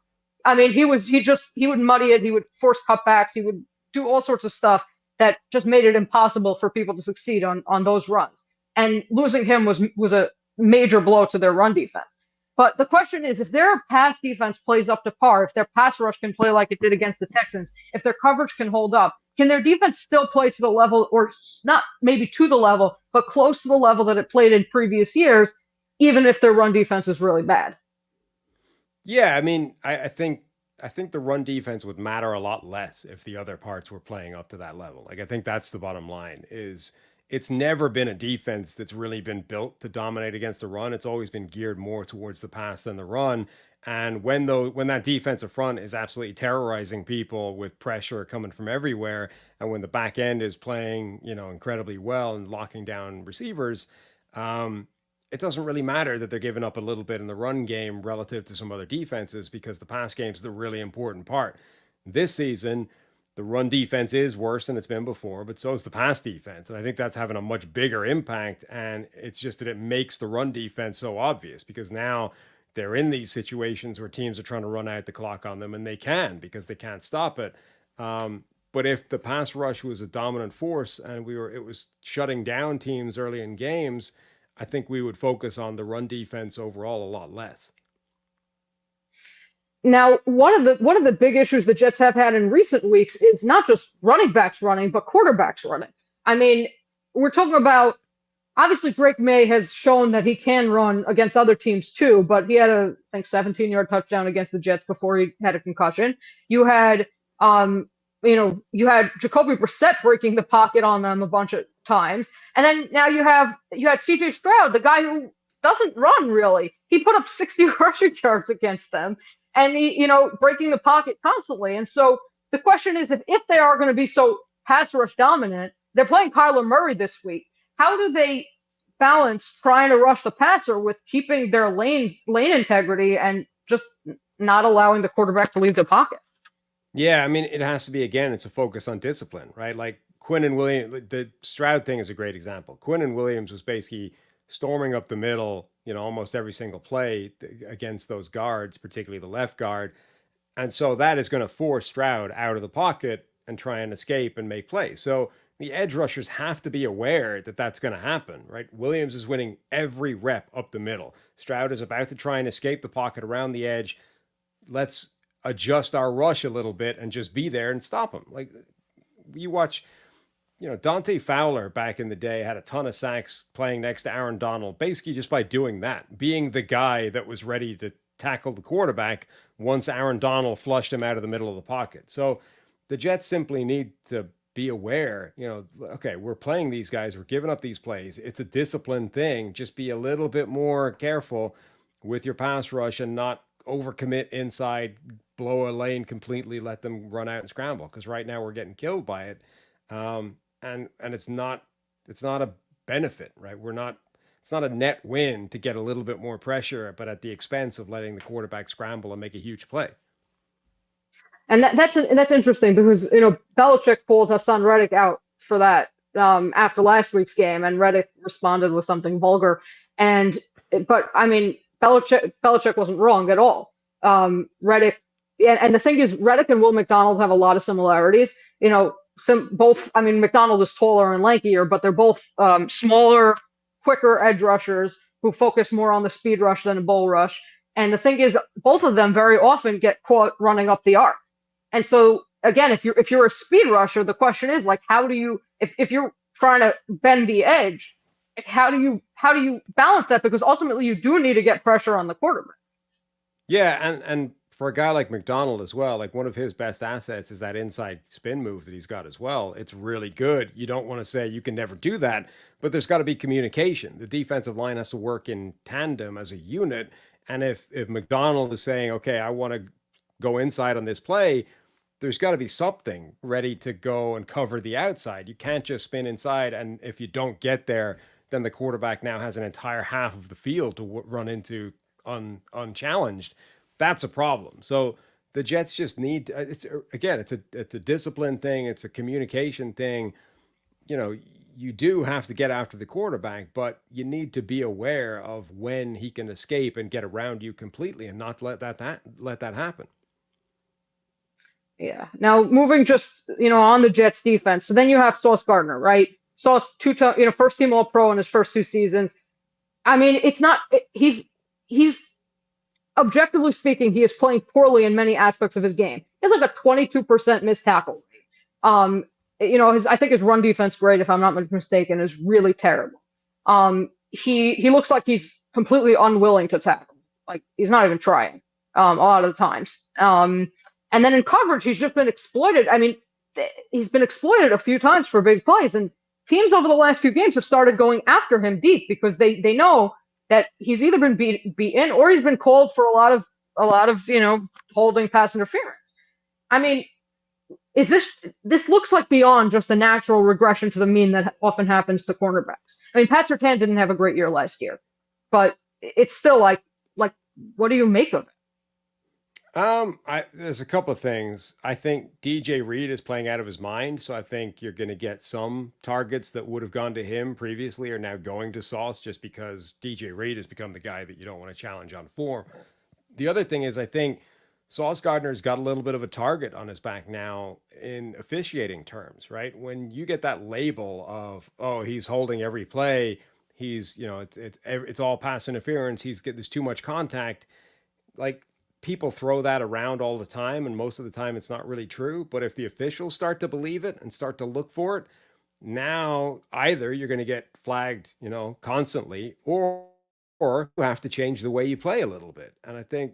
S1: I mean, he would muddy it, he would force cutbacks, he would do all sorts of stuff that just made it impossible for people to succeed on those runs. And losing him was a major blow to their run defense. But the question is, if their pass defense plays up to par, if their pass rush can play like it did against the Texans, if their coverage can hold up, can their defense still play to the level, or not maybe to the level, but close to the level that it played in previous years, even if their run defense is really bad?
S2: Yeah, I mean, I think the run defense would matter a lot less if the other parts were playing up to that level. Like I think that's the bottom line is it's never been a defense that's really been built to dominate against the run. It's always been geared more towards the pass than the run. And when that defensive front is absolutely terrorizing people with pressure coming from everywhere, and when the back end is playing, incredibly well and locking down receivers, um, it doesn't really matter that they're giving up a little bit in the run game relative to some other defenses because the pass game is the really important part. This season, the run defense is worse than it's been before, but so is the pass defense. And I think that's having a much bigger impact. And it's just that it makes the run defense so obvious because now they're in these situations where teams are trying to run out the clock on them, and they can because they can't stop it. But if the pass rush was a dominant force and it was shutting down teams early in games, I think we would focus on the run defense overall a lot less.
S1: Now, one of the big issues the Jets have had in recent weeks is not just running backs running, but quarterbacks running. I mean, we're talking about obviously Drake May has shown that he can run against other teams too, but he had I think 17-yard touchdown against the Jets before he had a concussion. You had you had Jacoby Brissett breaking the pocket on them a bunch of times, and then now you had C.J. Stroud, the guy who doesn't run really. He put up 60 rushing yards against them, and breaking the pocket constantly. And so the question is, if they are going to be so pass rush dominant, they're playing Kyler Murray this week. How do they balance trying to rush the passer with keeping their lane integrity and just not allowing the quarterback to leave the pocket?
S2: Yeah, I mean, it has to be, again, it's a focus on discipline, right? Like Quinn and Williams, the Stroud thing is a great example. Quinn and Williams was basically storming up the middle, almost every single play against those guards, particularly the left guard. And so that is going to force Stroud out of the pocket and try and escape and make plays. So the edge rushers have to be aware that that's going to happen, right? Williams is winning every rep up the middle. Stroud is about to try and escape the pocket around the edge. Let's adjust our rush a little bit and just be there and stop him. Like you watch, Dante Fowler back in the day had a ton of sacks playing next to Aaron Donald, basically just by doing that, being the guy that was ready to tackle the quarterback once Aaron Donald flushed him out of the middle of the pocket. So the Jets simply need to be aware, okay, we're playing these guys, we're giving up these plays. It's a discipline thing. Just be a little bit more careful with your pass rush and not overcommit inside, blow a lane completely, let them run out and scramble. Because right now we're getting killed by it, and it's not a benefit, right? It's not a net win to get a little bit more pressure, but at the expense of letting the quarterback scramble and make a huge play.
S1: And that's interesting because Belichick pulled Hassan Reddick out for that after last week's game, and Reddick responded with something vulgar. And but I mean, Belichick wasn't wrong at all. Reddick, and the thing is, Reddick and Will McDonald have a lot of similarities. Both. I mean, McDonald is taller and lankier, but they're both smaller, quicker edge rushers who focus more on the speed rush than a bull rush. And the thing is, both of them very often get caught running up the arc. And so again, if you're a speed rusher, the question is like, how do you if you're trying to bend the edge, like, how do you balance that? Because ultimately you do need to get pressure on the quarterback.
S2: Yeah, and for a guy like McDonald as well, like one of his best assets is that inside spin move that he's got as well. It's really good. You don't want to say you can never do that, but there's got to be communication. The defensive line has to work in tandem as a unit. And if McDonald is saying, "Okay, I want to go inside on this play," there's got to be something ready to go and cover the outside. You can't just spin inside, and if you don't get there, then the quarterback now has an entire half of the field to run into unchallenged. That's a problem. So the Jets just need it's again it's a discipline thing, it's a communication thing. You know, you do have to get after the quarterback, but you need to be aware of when he can escape and get around you completely and not let that happen.
S1: Yeah. Now moving just on the Jets defense. So then you have Sauce Gardner, right? Sauce first team All Pro in his first 2 seasons. I mean, it's not he's objectively speaking, he is playing poorly in many aspects of his game. He has like a 22% missed tackle rate. His I think his run defense grade, if I'm not mistaken, is really terrible. He looks like he's completely unwilling to tackle. Like he's not even trying a lot of the times. And then in coverage, he's just been exploited. I mean, he's been exploited a few times for big plays, and teams over the last few games have started going after him deep because they know that he's either been beaten or he's been called for a lot of holding pass interference. I mean, is this looks like beyond just a natural regression to the mean that often happens to cornerbacks. I mean, Pat Surtain didn't have a great year last year, but it's still like what do you make of it?
S2: There's a couple of things. I think DJ Reed is playing out of his mind, so I think you're going to get some targets that would have gone to him previously are now going to Sauce just because DJ Reed has become the guy that you don't want to challenge on form. The other thing is, I think Sauce Gardner's got a little bit of a target on his back now in officiating terms, right? When you get that label of, oh, he's holding every play, it's all pass interference, there's too much contact, like people throw that around all the time, and most of the time it's not really true. But if the officials start to believe it and start to look for it, now either you're going to get flagged, constantly, or you have to change the way you play a little bit. And I think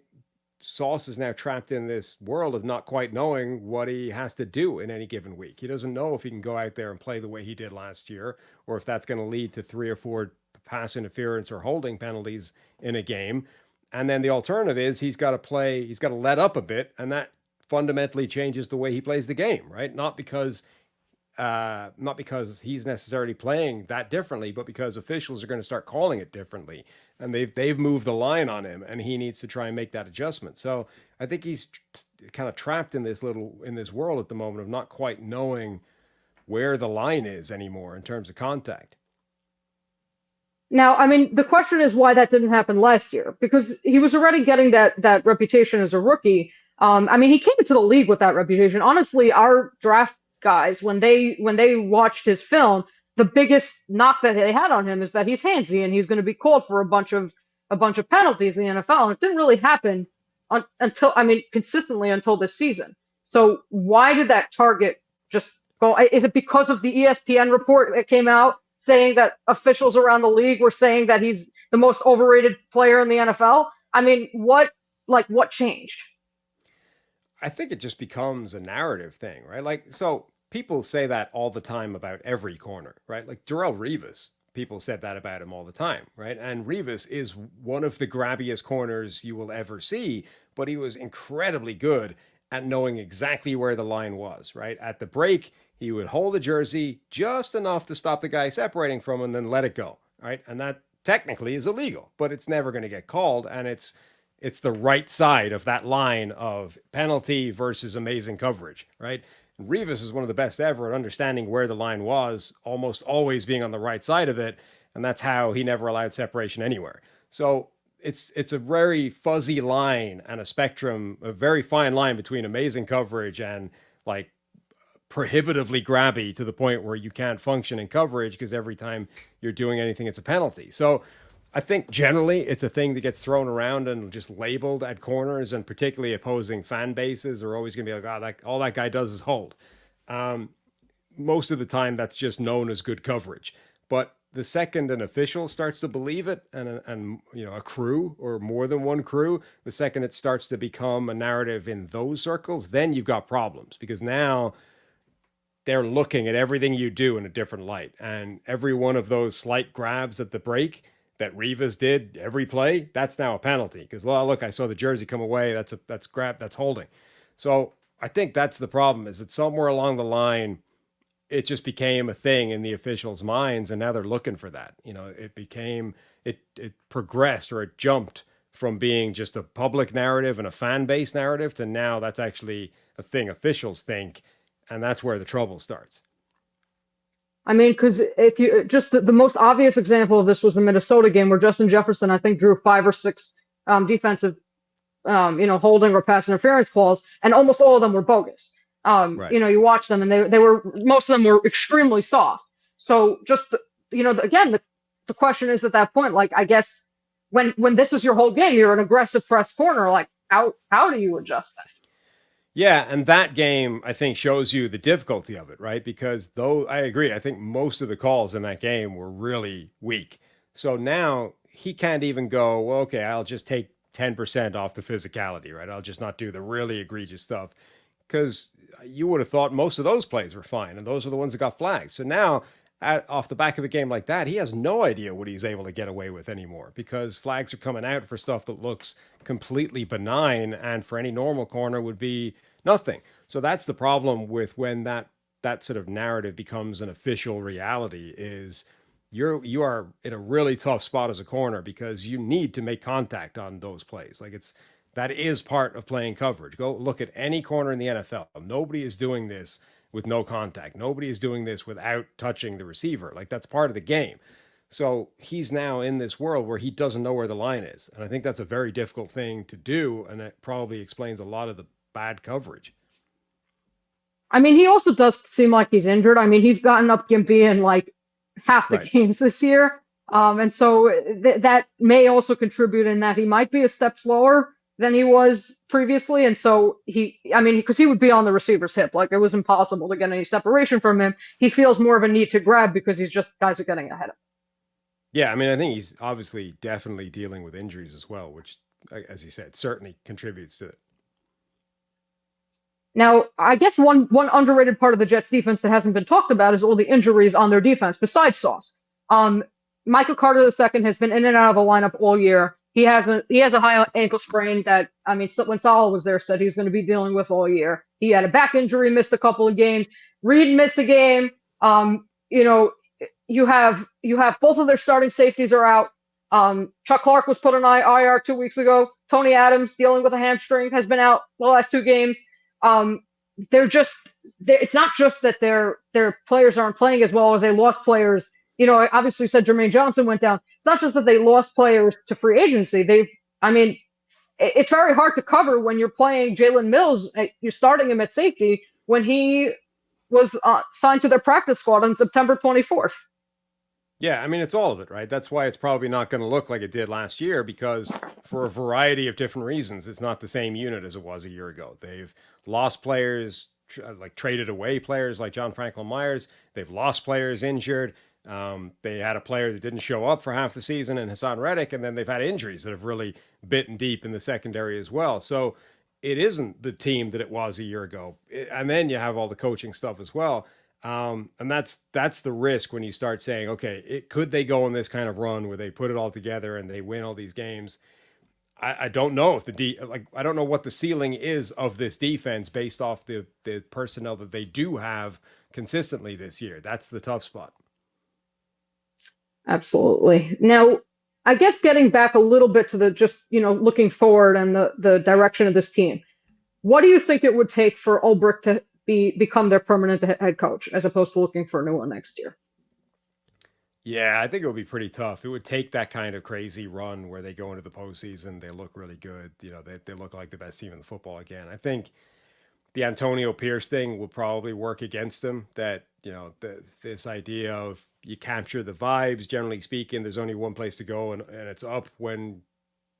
S2: Sauce is now trapped in this world of not quite knowing what he has to do in any given week. He doesn't know if he can go out there and play the way he did last year, or if that's going to lead to 3 or 4 pass interference or holding penalties in a game. And then the alternative is he's got to let up a bit, and that fundamentally changes the way he plays the game, right? Not because he's necessarily playing that differently, but because officials are going to start calling it differently, and they've moved the line on him, and he needs to try and make that adjustment. So I think he's kind of trapped in this world at the moment of not quite knowing where the line is anymore in terms of contact.
S1: Now, I mean, the question is why that didn't happen last year because he was already getting that reputation as a rookie. I mean, he came into the league with that reputation. Honestly, our draft guys, when they watched his film, the biggest knock that they had on him is that he's handsy and he's going to be called for a bunch of penalties in the NFL. And it didn't really happen consistently until this season. So why did that target just go? Is it because of the ESPN report that came out saying that officials around the league were saying that he's the most overrated player in the NFL? I mean, what changed?
S2: I think it just becomes a narrative thing, right? Like, so people say that all the time about every corner, right? Like Darrelle Revis, people said that about him all the time, right? And Revis is one of the grabbiest corners you will ever see, but he was incredibly good at knowing exactly where the line was, right? At the break, he would hold the jersey just enough to stop the guy separating from him and then let it go, right? And that technically is illegal, but it's never going to get called. And it's It's the right side of that line of penalty versus amazing coverage, right? And Revis is one of the best ever at understanding where the line was, almost always being on the right side of it, and that's how he never allowed separation anywhere. So it's a very fuzzy line and a spectrum, a very fine line between amazing coverage and like prohibitively grabby to the point where you can't function in coverage because every time you're doing anything, it's a penalty. So I think generally it's a thing that gets thrown around and just labeled at corners, and particularly opposing fan bases are always going to be like, oh, all that guy does is hold. Most of the time, that's just known as good coverage. But the second an official starts to believe it, and a crew or more than one crew, the second it starts to become a narrative in those circles, then you've got problems because now they're looking at everything you do in a different light. And every one of those slight grabs at the break that Rivas did every play, that's now a penalty. Because, oh, look, I saw the jersey come away. That's grab, that's holding. So I think that's the problem, is that somewhere along the line, it just became a thing in the officials' minds, and now they're looking for that. It progressed, or it jumped from being just a public narrative and a fan base narrative to now that's actually a thing officials think, and that's where the trouble starts.
S1: I mean, because if you just the most obvious example of this was the Minnesota game where Justin Jefferson, I think, drew 5 or 6 defensive, holding or pass interference calls, and almost all of them were bogus.
S2: Right.
S1: You watch them, and they were, most of them were extremely soft. So just again, the question is at that point, like, I guess when this is your whole game, you're an aggressive press corner. Like, how do you adjust that?
S2: Yeah, and that game, I think, shows you the difficulty of it, right? Because though I agree, I think most of the calls in that game were really weak. So now he can't even go, well, okay, I'll just take 10% off the physicality, right? I'll just not do the really egregious stuff. Because you would have thought most of those plays were fine, and those are the ones that got flagged. So now, off the back of a game like that, he has no idea what he's able to get away with anymore, because flags are coming out for stuff that looks completely benign and for any normal corner would be nothing. So that's the problem with when that sort of narrative becomes an official reality, is you are in a really tough spot as a corner because you need to make contact on those plays. Like, that is part of playing coverage. Go look at any corner in the NFL. Nobody is doing this with no contact. Nobody is doing this without touching the receiver. Like, that's part of the game. So he's now in this world where he doesn't know where the line is. And I think that's a very difficult thing to do. And it probably explains a lot of the bad coverage.
S1: I mean, he also does seem like he's injured. I mean, he's gotten up gimpy in like half the
S2: Right.
S1: games this year. And so that may also contribute in that he might be a step slower than he was previously. And so because he would be on the receiver's hip, like it was impossible to get any separation from him. He feels more of a need to grab because guys are getting ahead of him.
S2: Yeah, I mean, I think he's obviously definitely dealing with injuries as well, which, as you said, certainly contributes to it.
S1: Now, I guess one underrated part of the Jets defense that hasn't been talked about is all the injuries on their defense besides Sauce. Michael Carter II has been in and out of the lineup all year. He has a high ankle sprain that, I mean, when Salah was there, said he's going to be dealing with all year. He had a back injury, missed a couple of games. Reed missed a game. You have both of their starting safeties are out. Chuck Clark was put on IR 2 weeks ago. Tony Adams, dealing with a hamstring, has been out the last 2 games. It's not just that their players aren't playing as well, as they lost players. I obviously said Jermaine Johnson went down. It's not just that they lost players to free agency. It's very hard to cover when you're playing Jalen Mills. You're starting him at safety when he was signed to their practice squad on September 24th.
S2: Yeah, I mean, it's all of it, right? That's why it's probably not going to look like it did last year, because for a variety of different reasons, it's not the same unit as it was a year ago. They've lost players, traded away players like John Franklin Myers. They've lost players injured. They had a player that didn't show up for half the season in Hassan Reddick, and then they've had injuries that have really bitten deep in the secondary as well. So it isn't the team that it was a year ago. And then you have all the coaching stuff as well. And that's the risk when you start saying, okay, could they go on this kind of run where they put it all together and they win all these games? I don't know if I don't know what the ceiling is of this defense based off the personnel that they do have consistently this year. That's the tough spot.
S1: Absolutely. Now, I guess getting back a little bit to the just, looking forward and the direction of this team. What do you think it would take for Ulbrich to become their permanent head coach as opposed to looking for a new one next year?
S2: Yeah, I think it would be pretty tough. It would take that kind of crazy run where they go into the postseason, they look really good. They look like the best team in the football again. I think the Antonio Pierce thing will probably work against them. That this idea of you capture the vibes. Generally speaking, there's only one place to go, and it's up when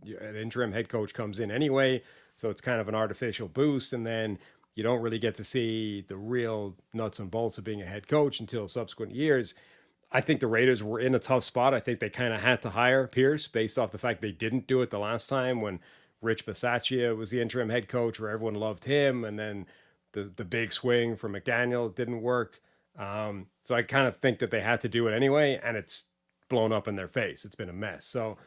S2: an interim head coach comes in anyway. So it's kind of an artificial boost, and then you don't really get to see the real nuts and bolts of being a head coach until subsequent years. I think the Raiders were in a tough spot. I think they kind of had to hire Pierce based off the fact they didn't do it the last time when Rich Bisaccia was the interim head coach, where everyone loved him, and then the big swing for McDaniel didn't work. So I kind of think that they had to do it anyway, and it's blown up in their face. It's been a mess. So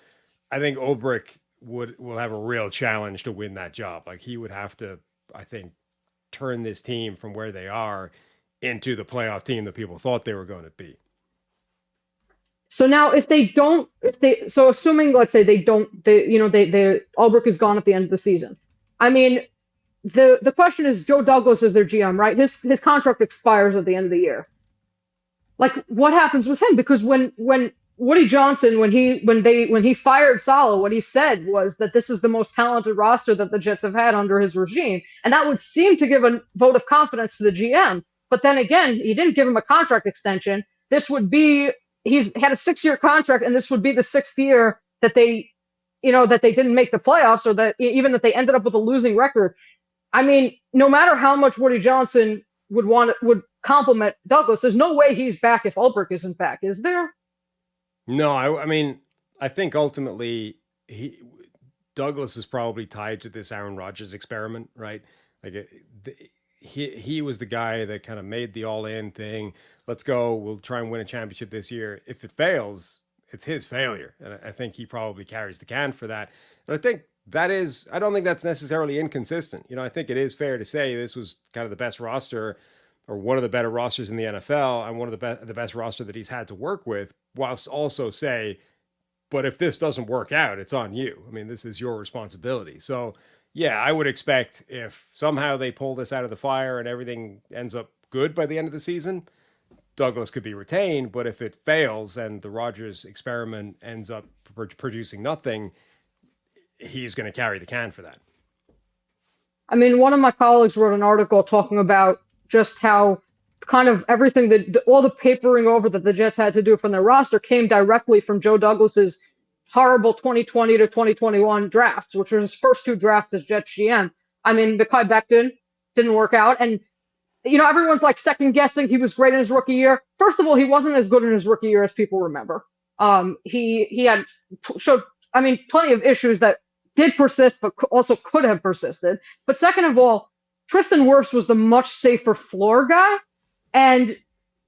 S2: I think Ulbrich will have a real challenge to win that job. Like he would have to, I think, turn this team from where they are into the playoff team that people thought they were going to be.
S1: So now, so assuming, let's say Ulbrich is gone at the end of the season. I mean, the question is, Joe Douglas is their GM, right? His contract expires at the end of the year. Like, what happens with him? Because when Woody Johnson, when he fired Saleh, what he said was that this is the most talented roster that the Jets have had under his regime, and that would seem to give a vote of confidence to the GM. But then again, he didn't give him a contract extension. He's had a 6-year contract, and this would be the 6th year that they didn't make the playoffs, or that even that they ended up with a losing record. I mean, no matter how much Woody Johnson would compliment Douglas, there's no way he's back if Ulbrich isn't back, is there?
S2: No, I mean, I think ultimately Douglas is probably tied to this Aaron Rodgers experiment, right? Like he was the guy that kind of made the all-in thing. Let's go. We'll try and win a championship this year. If it fails, it's his failure, and I think he probably carries the can for that. But I think I don't think that's necessarily inconsistent. I think it is fair to say this was kind of the best roster, or one of the better rosters in the NFL, and one of the best roster that he's had to work with, whilst also say, but if this doesn't work out, it's on you. I mean, this is your responsibility. So yeah, I would expect if somehow they pull this out of the fire and everything ends up good by the end of the season, Douglas could be retained. But if it fails and the Rodgers experiment ends up producing nothing, he's going to carry the can for that.
S1: I mean, one of my colleagues wrote an article talking about just how kind of everything all the papering over that the Jets had to do from their roster came directly from Joe Douglas's horrible 2020 to 2021 drafts, which were his first 2 drafts as Jets GM. I mean, Mekhi Becton didn't work out. And, everyone's like second guessing he was great in his rookie year. First of all, he wasn't as good in his rookie year as people remember. He had showed, plenty of issues that did persist, but also could have persisted. But second of all, Tristan Wirfs was the much safer floor guy. And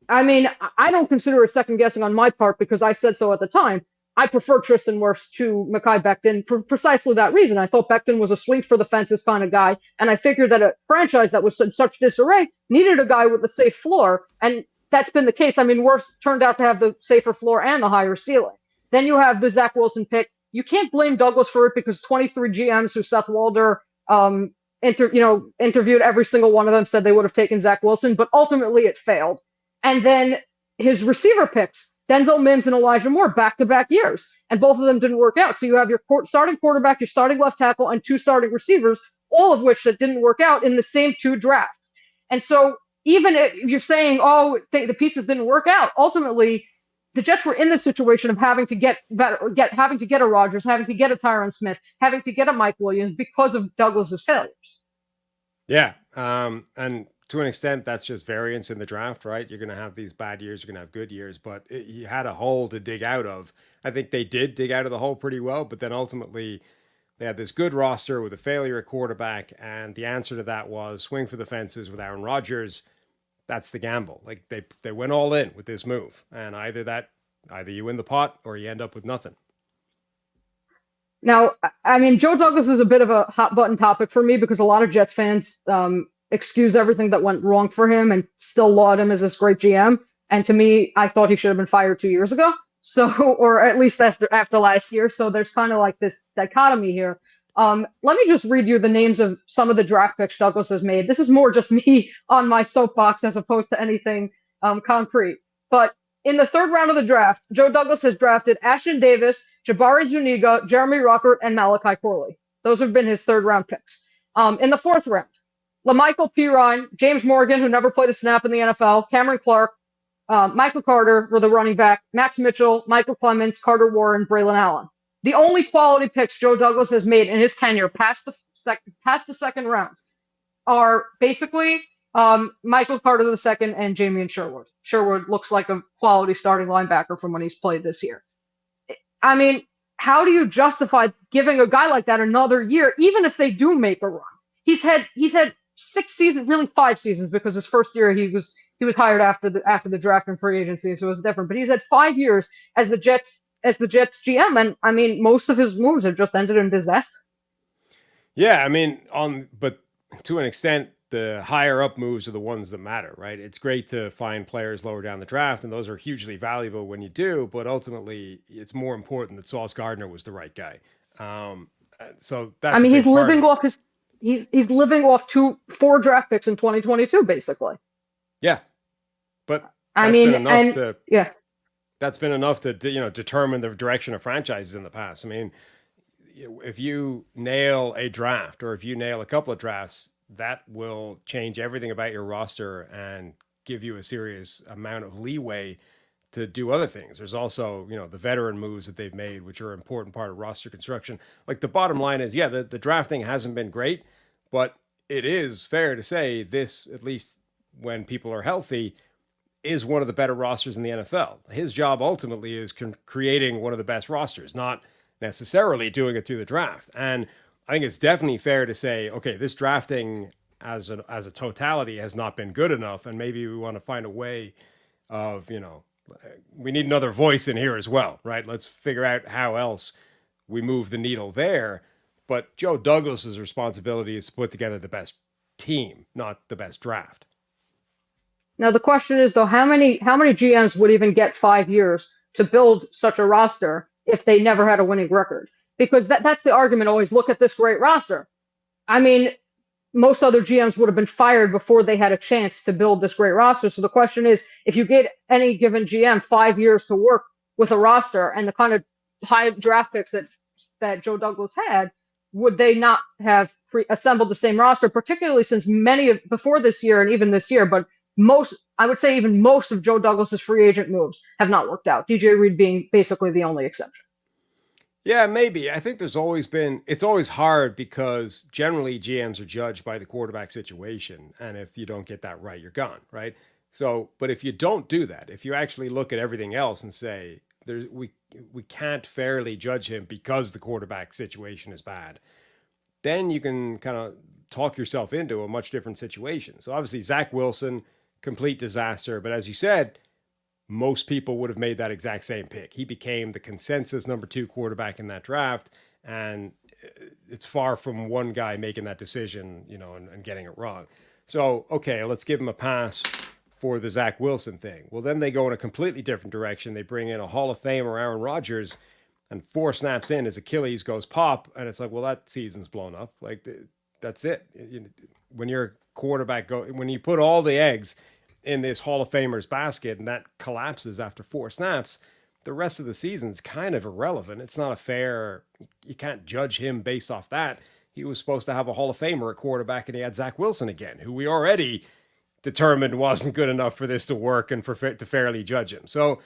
S1: I mean, I don't consider it second guessing on my part because I said so at the time. I prefer Tristan Wirfs to Mekhi Becton for precisely that reason. I thought Becton was a swing for the fences kind of guy, and I figured that a franchise that was in such disarray needed a guy with a safe floor, and that's been the case. I mean, Wirfs turned out to have the safer floor and the higher ceiling. Then you have the Zach Wilson pick. You can't blame Douglas for it because 23 GMs who Seth Walder interviewed, every single one of them said they would have taken Zach Wilson, but ultimately it failed. And then his receiver picks, Denzel Mims and Elijah Moore, back-to-back years, and both of them didn't work out. So you have your starting quarterback, your starting left tackle, and 2 starting receivers, all of which that didn't work out in the same 2 drafts. And so even if you're saying, the pieces didn't work out, ultimately the Jets were in the situation of having to get a Rodgers, having to get a Tyron Smith, having to get a Mike Williams because of Douglas's failures.
S2: Yeah, and to an extent, that's just variance in the draft, right? You're going to have these bad years, you're going to have good years, but you had a hole to dig out of. I think they did dig out of the hole pretty well, but then ultimately they had this good roster with a failure at quarterback, and the answer to that was swing for the fences with Aaron Rodgers. That's the gamble. Like they went all in with this move, and either you win the pot or you end up with nothing.
S1: Now, I mean, Joe Douglas is a bit of a hot button topic for me because a lot of Jets fans excuse everything that went wrong for him and still laud him as this great GM. And to me, I thought he should have been fired 2 years ago. So, or at least after last year. So there's kind of like this dichotomy here. Let me just read you the names of some of the draft picks Douglas has made. This is more just me on my soapbox as opposed to anything concrete. But in the third round of the draft, Joe Douglas has drafted Ashton Davis, Jabari Zuniga, Jeremy Ruckert, and Malachi Corley. Those have been his third round picks. In the fourth round, LaMichael Pirine, James Morgan, who never played a snap in the NFL, Cameron Clark, Michael Carter were the running back, Max Mitchell, Michael Clemens, Carter Warren, Braylon Allen. The only quality picks Joe Douglas has made in his tenure past the second round are basically Michael Carter II and Jamien Sherwood. Sherwood looks like a quality starting linebacker from when he's played this year. I mean, how do you justify giving a guy like that another year, even if they do make a run? He's had 6 seasons, really 5 seasons, because his first year he was hired after the draft and free agency, so it was different. But he's had 5 years as the Jets GM, and I mean, most of his moves have just ended in disaster.
S2: Yeah, I mean, but to an extent, the higher up moves are the ones that matter, right? It's great to find players lower down the draft, and those are hugely valuable when you do. But ultimately, it's more important that Sauce Gardner was the right guy. So that's.
S1: I mean, he's living off 4 draft picks in 2022, basically.
S2: Yeah, but
S1: that's
S2: been enough to determine the direction of franchises in the past. I mean, if you nail a draft or if you nail a couple of drafts, that will change everything about your roster and give you a serious amount of leeway to do other things. There's also, the veteran moves that they've made, which are an important part of roster construction. Like, the bottom line is, the drafting hasn't been great, but it is fair to say this, at least when people are healthy, is one of the better rosters in the NFL. His job ultimately is creating one of the best rosters, not necessarily doing it through the draft. And I think it's definitely fair to say, okay, this drafting as a totality has not been good enough, and maybe we want to find a way of, we need another voice in here as well, right? Let's figure out how else we move the needle there. But Joe Douglas's responsibility is to put together the best team, not the best draft.
S1: Now the question is, though, how many GMs would even get 5 years to build such a roster if they never had a winning record? Because that's the argument always. Look at this great roster. I mean, most other GMs would have been fired before they had a chance to build this great roster. So the question is, if you get any given GM 5 years to work with a roster and the kind of high draft picks that Joe Douglas had, would they not have assembled the same roster, particularly since before this year and even this year, but I would say even most of Joe Douglas's free agent moves have not worked out, DJ Reed being basically the only exception.
S2: Yeah, maybe. I think it's always hard because generally GMs are judged by the quarterback situation. And if you don't get that right, you're gone, right? So, but if you don't do that, if you actually look at everything else and say, we can't fairly judge him because the quarterback situation is bad, then you can kind of talk yourself into a much different situation. So obviously Zach Wilson, complete disaster. But as you said, most people would have made that exact same pick. He became the consensus number 2 quarterback in that draft. And it's far from one guy making that decision, and getting it wrong. So, okay, let's give him a pass for the Zach Wilson thing. Well, then they go in a completely different direction. They bring in a Hall of Famer, Aaron Rodgers, and 4 snaps in, his Achilles goes pop. And it's like, well, that season's blown up. Like, that's it. When you're quarterback, when you put all the eggs in this Hall of Famer's basket and that collapses after 4 snaps, the rest of the season's kind of irrelevant. It's not you can't judge him based off that. He was supposed to have a Hall of Famer at quarterback, and he had Zach Wilson again, who we already determined wasn't good enough for this to work and to fairly judge him. So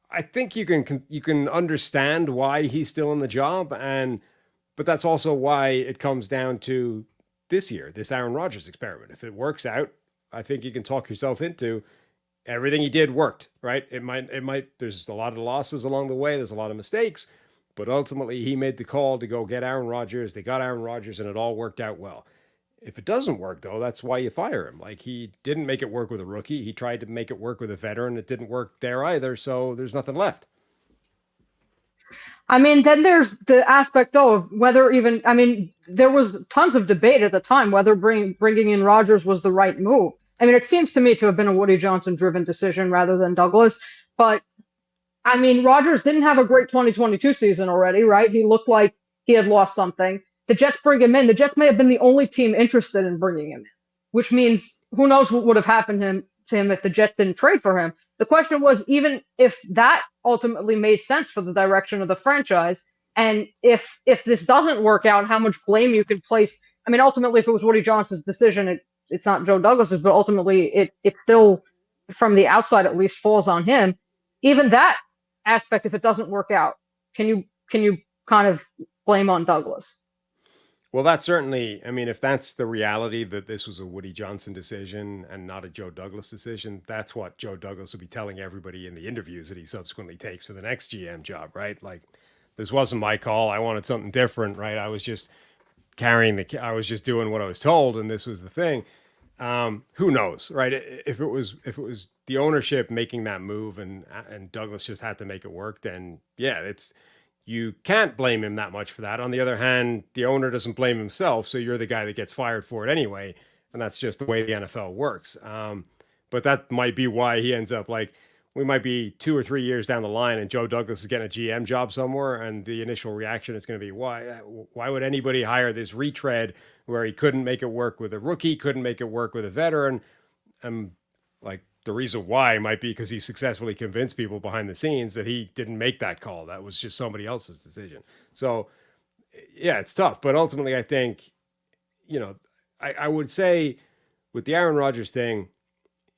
S2: I think you can understand why he's still in the job, but that's also why it comes down to this year, this Aaron Rodgers experiment. If it works out, I think you can talk yourself into everything he did worked, right? It might, there's a lot of losses along the way. There's a lot of mistakes, but ultimately he made the call to go get Aaron Rodgers. They got Aaron Rodgers and it all worked out well. If it doesn't work though, that's why you fire him. Like, he didn't make it work with a rookie. He tried to make it work with a veteran. It didn't work there either. So there's nothing left.
S1: I mean, then there's the aspect, though, of whether there was tons of debate at the time whether bringing in Rodgers was the right move. I mean, it seems to me to have been a Woody Johnson-driven decision rather than Douglas. But I mean, Rodgers didn't have a great 2022 season already, right? He looked like he had lost something. The Jets bring him in. The Jets may have been the only team interested in bringing him in, which means who knows what would have happened to him if the Jets didn't trade for him. The question was, even if that ultimately made sense for the direction of the franchise, and if this doesn't work out, how much blame you could place. I mean, ultimately, if it was Woody Johnson's decision, it's not Joe Douglas's, but ultimately it still, from the outside at least, falls on him. Even that aspect, if it doesn't work out, can you kind of blame on Douglas?
S2: Well, that's certainly, I mean, if that's the reality that this was a Woody Johnson decision and not a Joe Douglas decision, that's what Joe Douglas will be telling everybody in the interviews that he subsequently takes for the next GM job, right? Like, this wasn't my call. I wanted something different, right? I was just I was just doing what I was told, and this was the thing. Who knows, right? If it was the ownership making that move, and Douglas just had to make it work, then yeah, it's you can't blame him that much for that. On the other hand, the owner doesn't blame himself, so you're the guy that gets fired for it anyway, and that's just the way the NFL works. But that might be why he ends up like we might be 2 or 3 years down the line, and Joe Douglas is getting a GM job somewhere, and the initial reaction is going to be why would anybody hire this retread where he couldn't make it work with a rookie, couldn't make it work with a veteran? Like the reason why might be because he successfully convinced people behind the scenes that he didn't make that call. That was just somebody else's decision. So yeah, it's tough. But ultimately, I think, I would say with the Aaron Rodgers thing,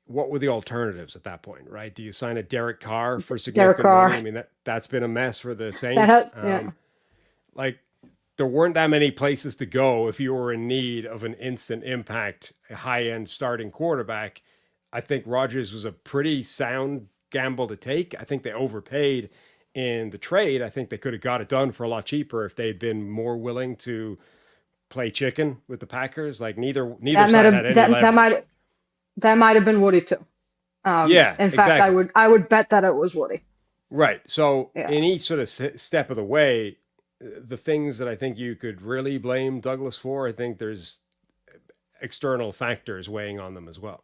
S2: what were the alternatives at that point, right? Do you sign a Derek Carr for
S1: Derek
S2: significant money? I
S1: Carr.
S2: mean, that's been a mess for the Saints.
S1: Yeah.
S2: Like there weren't that many places to go if you were in need of an instant impact, high end starting quarterback. I think Rodgers was a pretty sound gamble to take. I think they overpaid in the trade. I think they could have got it done for a lot cheaper if they'd been more willing to play chicken with the Packers. Like neither
S1: That might
S2: side
S1: have
S2: had any
S1: that that
S2: leverage.
S1: might have been Woody too.
S2: Yeah,
S1: In fact, I
S2: exactly.
S1: would I would bet that it was Woody.
S2: Right. So
S1: Yeah.
S2: in each sort of step of the way, the things that I think you could really blame Douglas for, I think there's external factors weighing on them as well.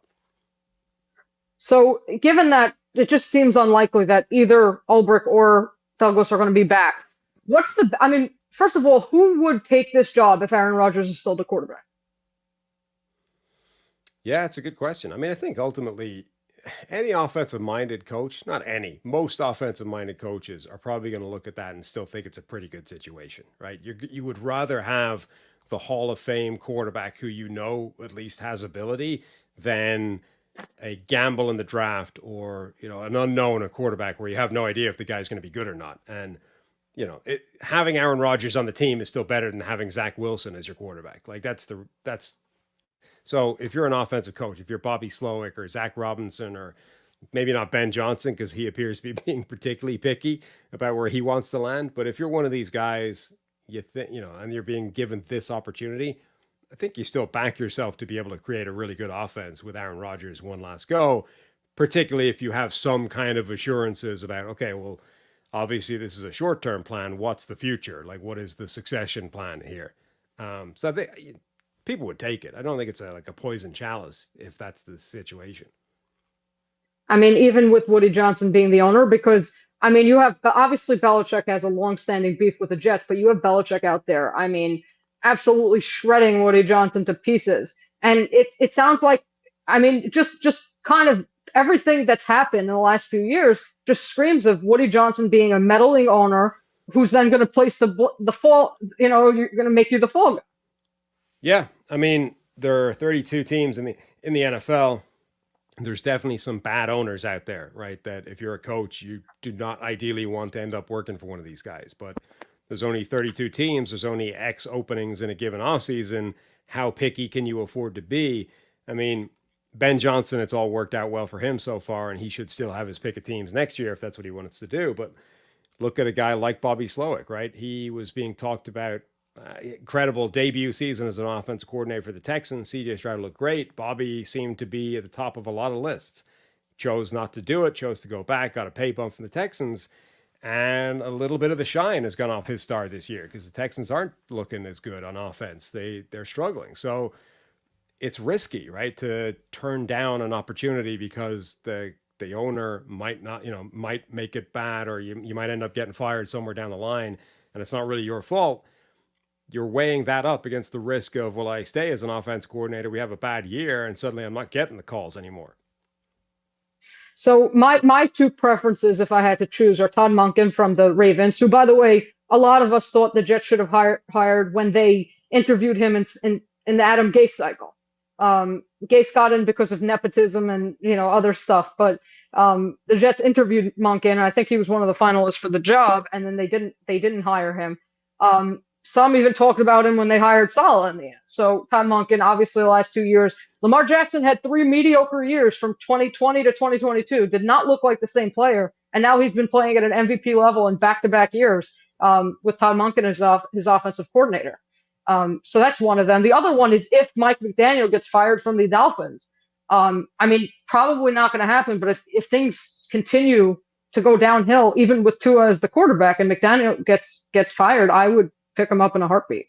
S1: So, given that it just seems unlikely that either Ulbrich or Douglas are going to be back, I mean, first of all, who would take this job if Aaron Rodgers is still the quarterback?
S2: Yeah, it's a good question. I mean, I think ultimately any offensive minded coach, not any, most offensive minded coaches are probably going to look at that and still think it's a pretty good situation, right? You would rather have the Hall of Fame quarterback who at least has ability than a gamble in the draft or, an unknown a quarterback where you have no idea if the guy's going to be good or not. And, having Aaron Rodgers on the team is still better than having Zach Wilson as your quarterback. Like that's so if you're an offensive coach, if you're Bobby Slowick or Zach Robinson or maybe not Ben Johnson, because he appears to be being particularly picky about where he wants to land. But if you're one of these guys, and you're being given this opportunity, I think you still back yourself to be able to create a really good offense with Aaron Rodgers one last go, particularly if you have some kind of assurances about, okay, well, obviously this is a short-term plan. What's the future? Like, what is the succession plan here? So I think people would take it. I don't think it's like a poison chalice if that's the situation.
S1: I mean, even with Woody Johnson being the owner, because I mean, you have obviously Belichick has a long-standing beef with the Jets, but you have Belichick out there. I mean, absolutely shredding Woody Johnson to pieces, and it sounds like, I mean, just kind of everything that's happened in the last few years just screams of Woody Johnson being a meddling owner who's then going to place the fall. You're going to make you the fall guy.
S2: Yeah, I mean, there are 32 teams in the NFL. There's definitely some bad owners out there, right? That if you're a coach, you do not ideally want to end up working for one of these guys. But there's only 32 teams. There's only X openings in a given offseason. How picky can you afford to be? I mean, Ben Johnson, it's all worked out well for him so far, and he should still have his pick of teams next year if that's what he wants to do. But look at a guy like Bobby Slowick, right? He was being talked about. Incredible debut season as an offensive coordinator for the Texans. CJ Stroud looked great. Bobby seemed to be at the top of a lot of lists. Chose not to do it, chose to go back, got a pay bump from the Texans, and a little bit of the shine has gone off his star this year because the Texans aren't looking as good on offense. They're struggling. So it's risky, right, to turn down an opportunity because the the owner might not, might make it bad, or you might end up getting fired somewhere down the line, and it's not really your fault. You're weighing that up against the risk of, well, I stay as an offense coordinator, we have a bad year, and suddenly I'm not getting the calls anymore.
S1: So my two preferences, if I had to choose, are Todd Monken from the Ravens, who, by the way, a lot of us thought the Jets should have hired when they interviewed him in the Adam Gase cycle. Gase got in because of nepotism and other stuff, but the Jets interviewed Monken, and I think he was one of the finalists for the job, and then they didn't hire him. Some even talked about him when they hired Saleh in the end. So Todd Monken, obviously, the last 2 years. Lamar Jackson had 3 mediocre years from 2020 to 2022. Did not look like the same player, and now he's been playing at an MVP level in back-to-back years with Todd Monken as his offensive coordinator. So that's one of them. The other one is if Mike McDaniel gets fired from the Dolphins. I mean, probably not going to happen, but if things continue to go downhill, even with Tua as the quarterback, and McDaniel gets fired, I would pick him up in a heartbeat.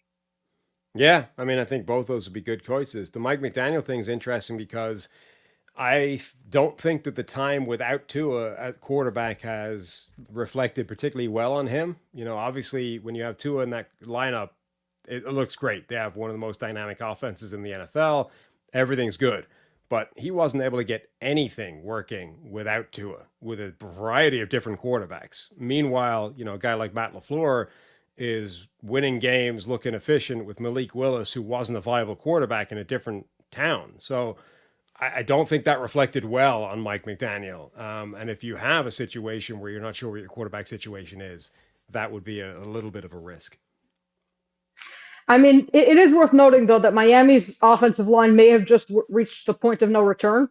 S2: Yeah, I mean, I think both those would be good choices. The Mike McDaniel thing is interesting because I don't think that the time without Tua at quarterback has reflected particularly well on him. Obviously, when you have Tua in that lineup, it looks great. They have one of the most dynamic offenses in the NFL. Everything's good. But he wasn't able to get anything working without Tua, with a variety of different quarterbacks. Meanwhile, a guy like Matt LaFleur is winning games, looking efficient with Malik Willis, who wasn't a viable quarterback in a different town. So I don't think that reflected well on Mike McDaniel. And if you have a situation where you're not sure what your quarterback situation is, that would be a little bit of a risk.
S1: I mean, it is worth noting, though, that Miami's offensive line may have just reached the point of no return,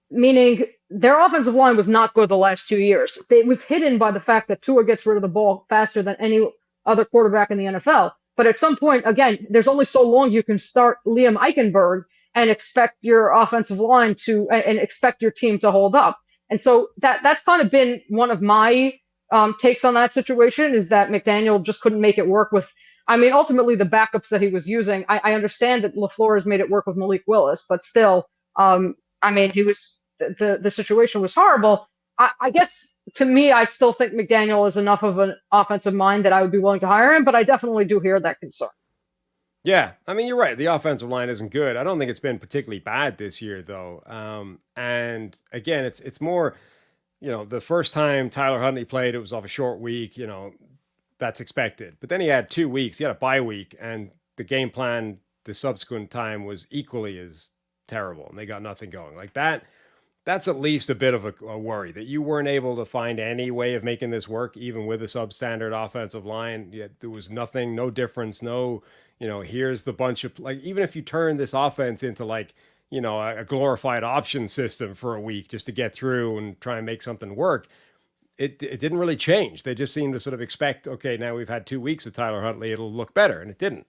S1: meaning their offensive line was not good the last 2 years. It was hidden by the fact that Tua gets rid of the ball faster than any other quarterback in the NFL. But at some point, again, there's only so long you can start Liam Eichenberg and expect your offensive line and expect your team to hold up. And so that's kind of been one of my takes on that situation, is that McDaniel just couldn't make it work with. I mean, ultimately, the backups that he was using, I understand that LaFleur has made it work with Malik Willis, but still, I mean, the situation was horrible. I guess, to me, I still think McDaniel is enough of an offensive mind that I would be willing to hire him, but I definitely do hear that concern.
S2: Yeah, I mean, you're right. The offensive line isn't good. I don't think it's been particularly bad this year, though. And again, it's more, the first time Tyler Huntley played, it was off a short week. That's expected. But then he had 2 weeks. He had a bye week, and the game plan the subsequent time was equally as terrible, and they got nothing going. Like that, that's at least a bit of a worry that you weren't able to find any way of making this work, even with a substandard offensive line. Yet there was nothing, no difference, no, here's the bunch of, like, even if you turn this offense into like, a glorified option system for a week just to get through and try and make something work, it didn't really change. They just seemed to sort of expect, okay, now we've had 2 weeks of Tyler Huntley, it'll look better, and it didn't.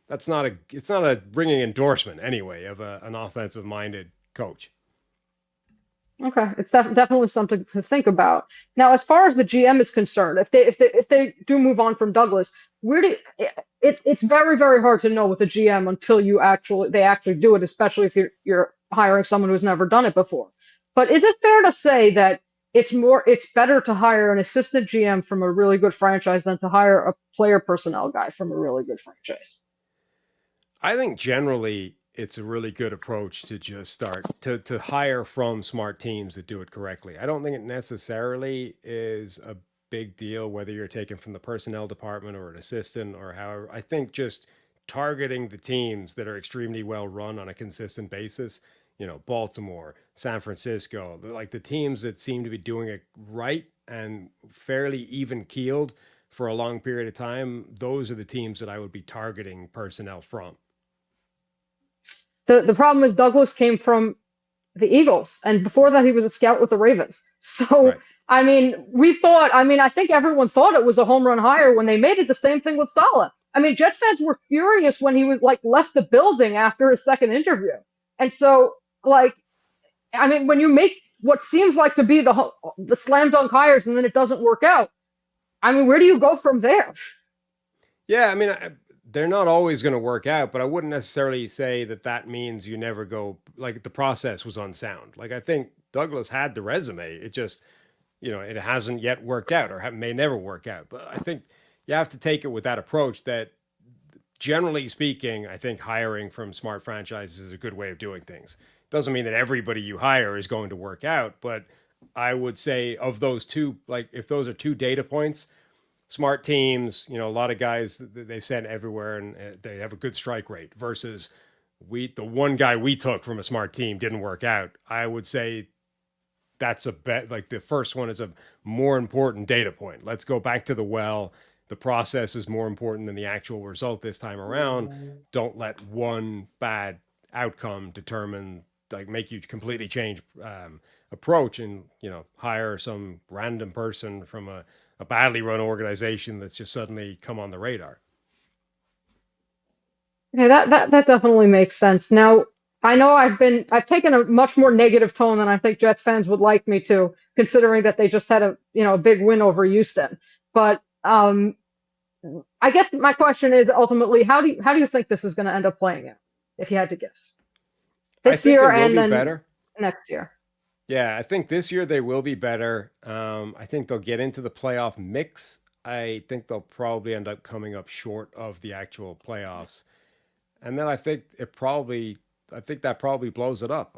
S2: It's not a ringing endorsement anyway of an offensive minded coach.
S1: Okay, it's definitely something to think about. Now, as far as the GM is concerned, if they do move on from Douglas, where do it's very, very hard to know with a GM until they actually do it, especially if you're hiring someone who's never done it before. But is it fair to say that it's better to hire an assistant GM from a really good franchise than to hire a player personnel guy from a really good franchise?
S2: I think generally it's a really good approach to just start to hire from smart teams that do it correctly. I don't think it necessarily is a big deal whether you're taken from the personnel department or an assistant or however. I think just targeting the teams that are extremely well run on a consistent basis, Baltimore, San Francisco, like the teams that seem to be doing it right and fairly even keeled for a long period of time, those are the teams that I would be targeting personnel from.
S1: The problem is Douglas came from the Eagles, and before that he was a scout with the Ravens. So
S2: Right.
S1: I mean, I think everyone thought it was a home run hire when they made it. The same thing with Saleh. I mean, Jets fans were furious when he was like left the building after his second interview. And so, like, I mean, when you make what seems like to be the slam dunk hires and then it doesn't work out, I mean, where do you go from there?
S2: Yeah, I mean, they're not always going to work out, but I wouldn't necessarily say that means you never go, like, the process was unsound. Like, I think Douglas had the resume. It just, it hasn't yet worked out or may never work out. But I think you have to take it with that approach that, generally speaking, I think hiring from smart franchises is a good way of doing things. Doesn't mean that everybody you hire is going to work out, but I would say of those two, like if those are two data points, smart teams, a lot of guys they've sent everywhere and they have a good strike rate versus the one guy we took from a smart team didn't work out. I would say that's a bet. Like the first one is a more important data point. Let's go back to the well. The process is more important than the actual result this time around. Don't let one bad outcome determine, like, make you completely change approach and, hire some random person from a badly run organization that's just suddenly come on the radar.
S1: Okay, that definitely makes sense. Now, I know I've taken a much more negative tone than I think Jets fans would like me to, considering that they just had a big win over Houston. But I guess my question is ultimately, how do you think this is going to end up playing out, if you had to guess? This year and then better next year.
S2: Yeah, I think this year they will be better. I think they'll get into the playoff mix. I think they'll probably end up coming up short of the actual playoffs. And then I think that probably blows it up.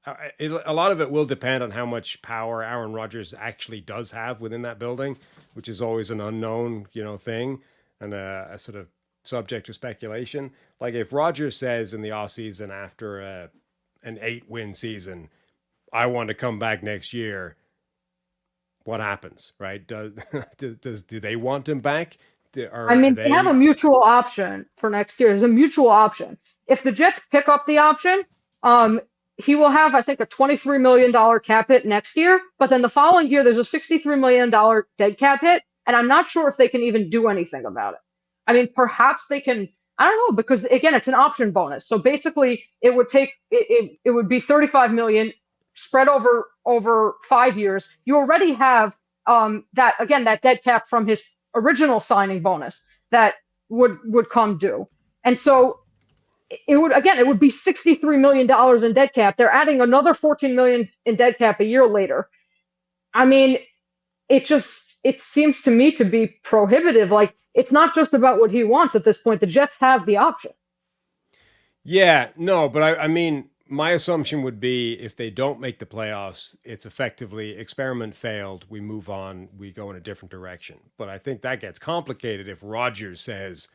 S2: A lot of it will depend on how much power Aaron Rodgers actually does have within that building, which is always an unknown, thing and a sort of subject to speculation. Like if Rodgers says in the offseason after an 8-win season, I want to come back next year, what happens, right? Do they want him back?
S1: They have a mutual option for next year. There's a mutual option. If the Jets pick up the option, he will have, I think, a $23 million cap hit next year. But then the following year, there's a $63 million dead cap hit. And I'm not sure if they can even do anything about it. Perhaps they can. I don't know, because again, it's an option bonus. So basically, it would be $35 million spread over 5 years. You already have that dead cap from his original signing bonus that would come due. And so it would be $63 million in dead cap. They're adding another $14 million in dead cap a year later. It seems to me to be prohibitive. Like, it's not just about what he wants at this point. The Jets have the option.
S2: Yeah, no, but my assumption would be if they don't make the playoffs, it's effectively experiment failed. We move on. We go in a different direction. But I think that gets complicated if Rodgers says,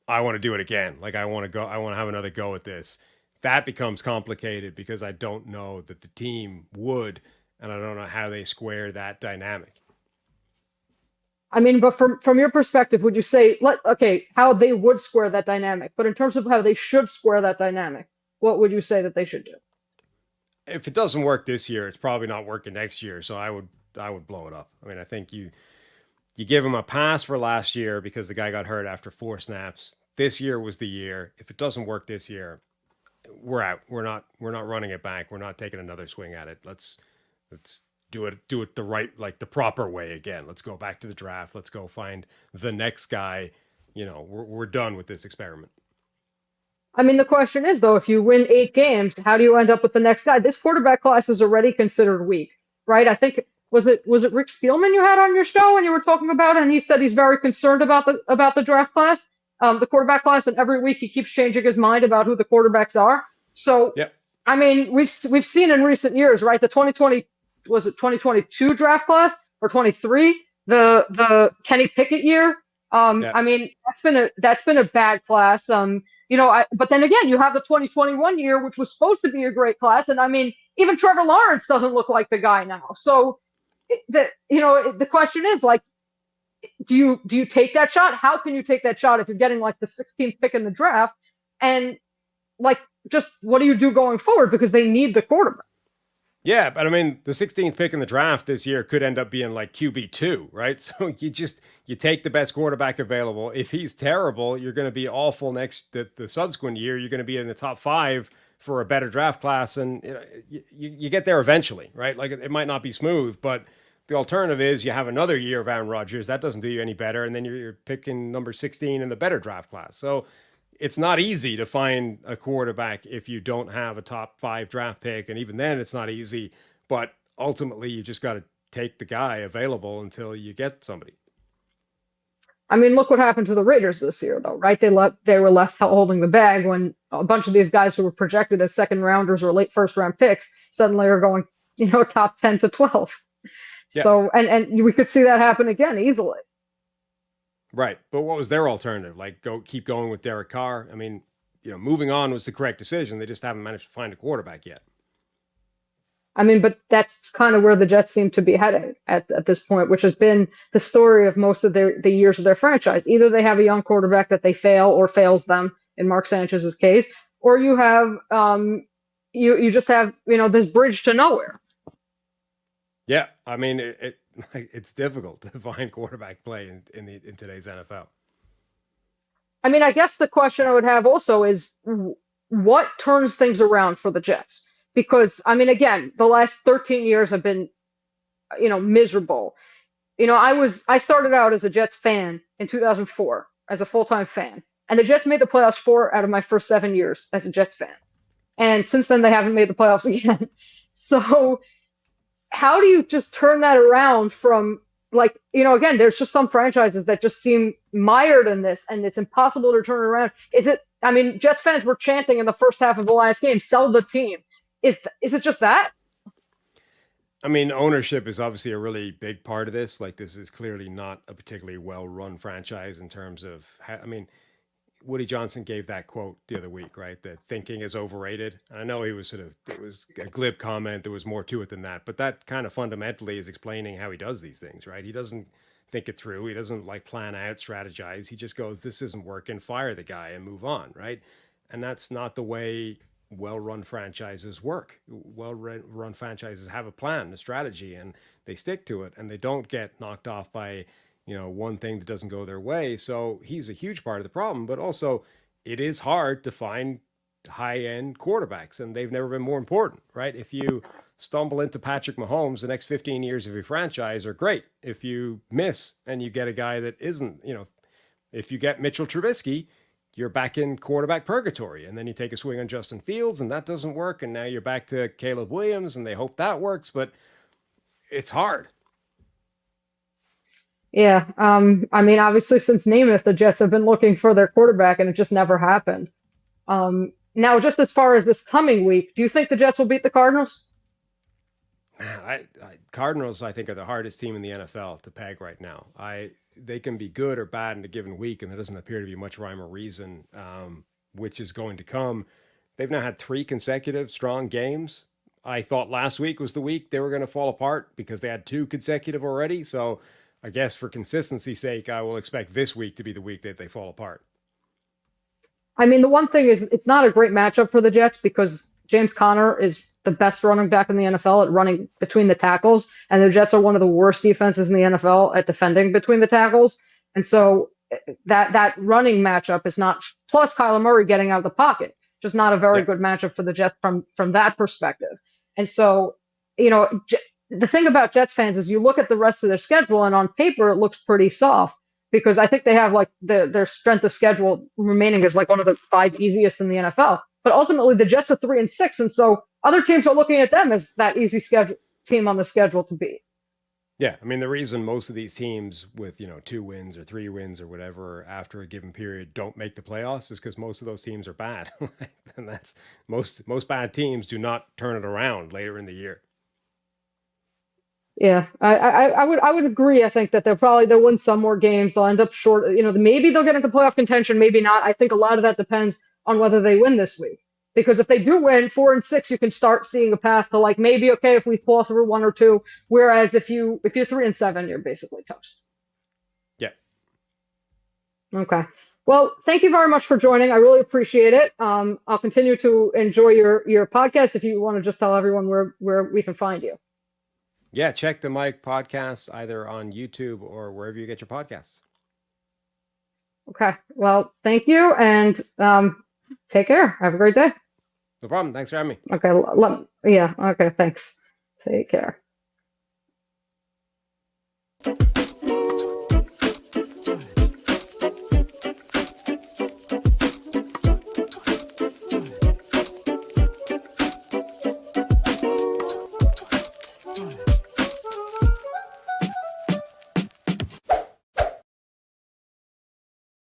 S2: I want to do it again. Like, I want to have another go at this. That becomes complicated because I don't know that the team would, and I don't know how they square that dynamic.
S1: But from your perspective, would you say, how they would square that dynamic? But in terms of how they should square that dynamic, what would you say that they should do?
S2: If it doesn't work this year, it's probably not working next year. So I would blow it up. I think you give him a pass for last year because the guy got hurt after 4 snaps. This year was the year. If it doesn't work this year, we're out. We're not running it back. We're not taking another swing at it. Let's do it the proper way again. Let's go back to the draft. Let's go find the next guy. We're done with this experiment.
S1: The question is, though, if you win 8 games, how do you end up with the next guy? This quarterback class is already considered weak, right? I think was it Rick Spielman you had on your show and you were talking about it, and he said he's very concerned about the draft class, the quarterback class, and every week he keeps changing his mind about who the quarterbacks are. So,
S2: yep.
S1: We've seen in recent years, right? The 2022 draft class or 23, the Kenny Pickett year. That's been a bad class. But then again, you have the 2021 year, which was supposed to be a great class, and even Trevor Lawrence doesn't look like the guy now. So, the question is, like, do you take that shot? How can you take that shot if you're getting like the 16th pick in the draft? And like, just what do you do going forward, because they need the quarterback?
S2: Yeah, but the 16th pick in the draft this year could end up being like QB2, right? So you take the best quarterback available. If he's terrible, you're going to be awful the subsequent year. You're going to be in the top 5 for a better draft class, and you get there eventually, right? Like, it might not be smooth, but the alternative is you have another year of Aaron Rodgers. That doesn't do you any better, and then you're picking number 16 in the better draft class. So it's not easy to find a quarterback if you don't have a top 5 draft pick. And even then, it's not easy. But ultimately, you just got to take the guy available until you get somebody.
S1: I mean, look what happened to the Raiders this year, though, right? They were left holding the bag when a bunch of these guys who were projected as second rounders or late first round picks suddenly are going, top 10 to 12.
S2: Yeah.
S1: So, and we could see that happen again easily.
S2: Right. But what was their alternative? Like, keep going with Derek Carr? I mean, moving on was the correct decision. They just haven't managed to find a quarterback yet.
S1: I mean, but that's kind of where the Jets seem to be heading at this point, which has been the story of most of the years of their franchise. Either they have a young quarterback that they fail or fails them, in Mark Sanchez's case, or you have you just have this bridge to nowhere.
S2: Yeah, I mean it's difficult to find quarterback play in today's NFL.
S1: I mean, I guess the question I would have also is what turns things around for the Jets? Because, I mean, again, the last 13 years have been, miserable. I started out as a Jets fan in 2004 as a full-time fan, and the Jets made the playoffs 4 out of my first 7 years as a Jets fan. And since then, they haven't made the playoffs again. So how do you just turn that around from, again, there's just some franchises that just seem mired in this, and it's impossible to turn it around. Jets fans were chanting in the first half of the last game, sell the team. Is it just that?
S2: I mean, ownership is obviously a really big part of this. Like, this is clearly not a particularly well-run franchise in terms of, Woody Johnson gave that quote the other week, right? That thinking is overrated. And I know it was a glib comment. There was more to it than that. But that kind of fundamentally is explaining how he does these things, right? He doesn't think it through. He doesn't plan out, strategize. He just goes, this isn't working, fire the guy and move on, right? And that's not the way well-run franchises work. Well-run franchises have a plan, a strategy, and they stick to it, and they don't get knocked off by, one thing that doesn't go their way. So he's a huge part of the problem, but also it is hard to find high-end quarterbacks, and they've never been more important, right? If you stumble into Patrick Mahomes, the next 15 years of your franchise are great. If you miss and you get a guy that isn't, if you get Mitchell Trubisky, you're back in quarterback purgatory, and then you take a swing on Justin Fields and that doesn't work. And now you're back to Caleb Williams and they hope that works, but it's hard.
S1: Yeah. Obviously since Namath, the Jets have been looking for their quarterback and it just never happened. Now, just as far as this coming week, do you think the Jets will beat the Cardinals?
S2: Cardinals, I think, are the hardest team in the NFL to peg right now. They can be good or bad in a given week, and there doesn't appear to be much rhyme or reason, which is going to come. They've now had 3 consecutive strong games. I thought last week was the week they were going to fall apart because they had 2 consecutive already. So I guess for consistency's sake, I will expect this week to be the week that they fall apart.
S1: I mean, the one thing is it's not a great matchup for the Jets because James Conner is the best running back in the NFL at running between the tackles, and the Jets are one of the worst defenses in the NFL at defending between the tackles. And so that running matchup is not, plus Kyler Murray getting out of the pocket, just not a very good matchup for the Jets from that perspective. And so, the thing about Jets fans is you look at the rest of their schedule, and on paper it looks pretty soft because I think they have their strength of schedule remaining as one of the 5 easiest in the NFL. But ultimately, the Jets are 3-6, and so other teams are looking at them as that easy team on the schedule to beat.
S2: Yeah, I mean, the reason most of these teams with 2 wins or 3 wins or whatever after a given period don't make the playoffs is because most of those teams are bad, and that's most bad teams do not turn it around later in the year.
S1: Yeah, I would agree. I think that they'll win some more games. They'll end up short. Maybe they'll get into playoff contention, maybe not. I think a lot of that depends on whether they win this week. Because if they do win 4-6, you can start seeing a path to maybe, okay, if we claw through 1 or 2. Whereas if you're 3-7, you're basically toast.
S2: Yeah.
S1: Okay. Well, thank you very much for joining. I really appreciate it. I'll continue to enjoy your podcast if you want to just tell everyone where we can find you.
S2: Yeah, check the Mike podcasts either on YouTube or wherever you get your podcasts.
S1: Okay. Well, thank you, and take care. Have a great day.
S2: No problem. Thanks for having me.
S1: Okay. Yeah. Okay. Thanks. Take care.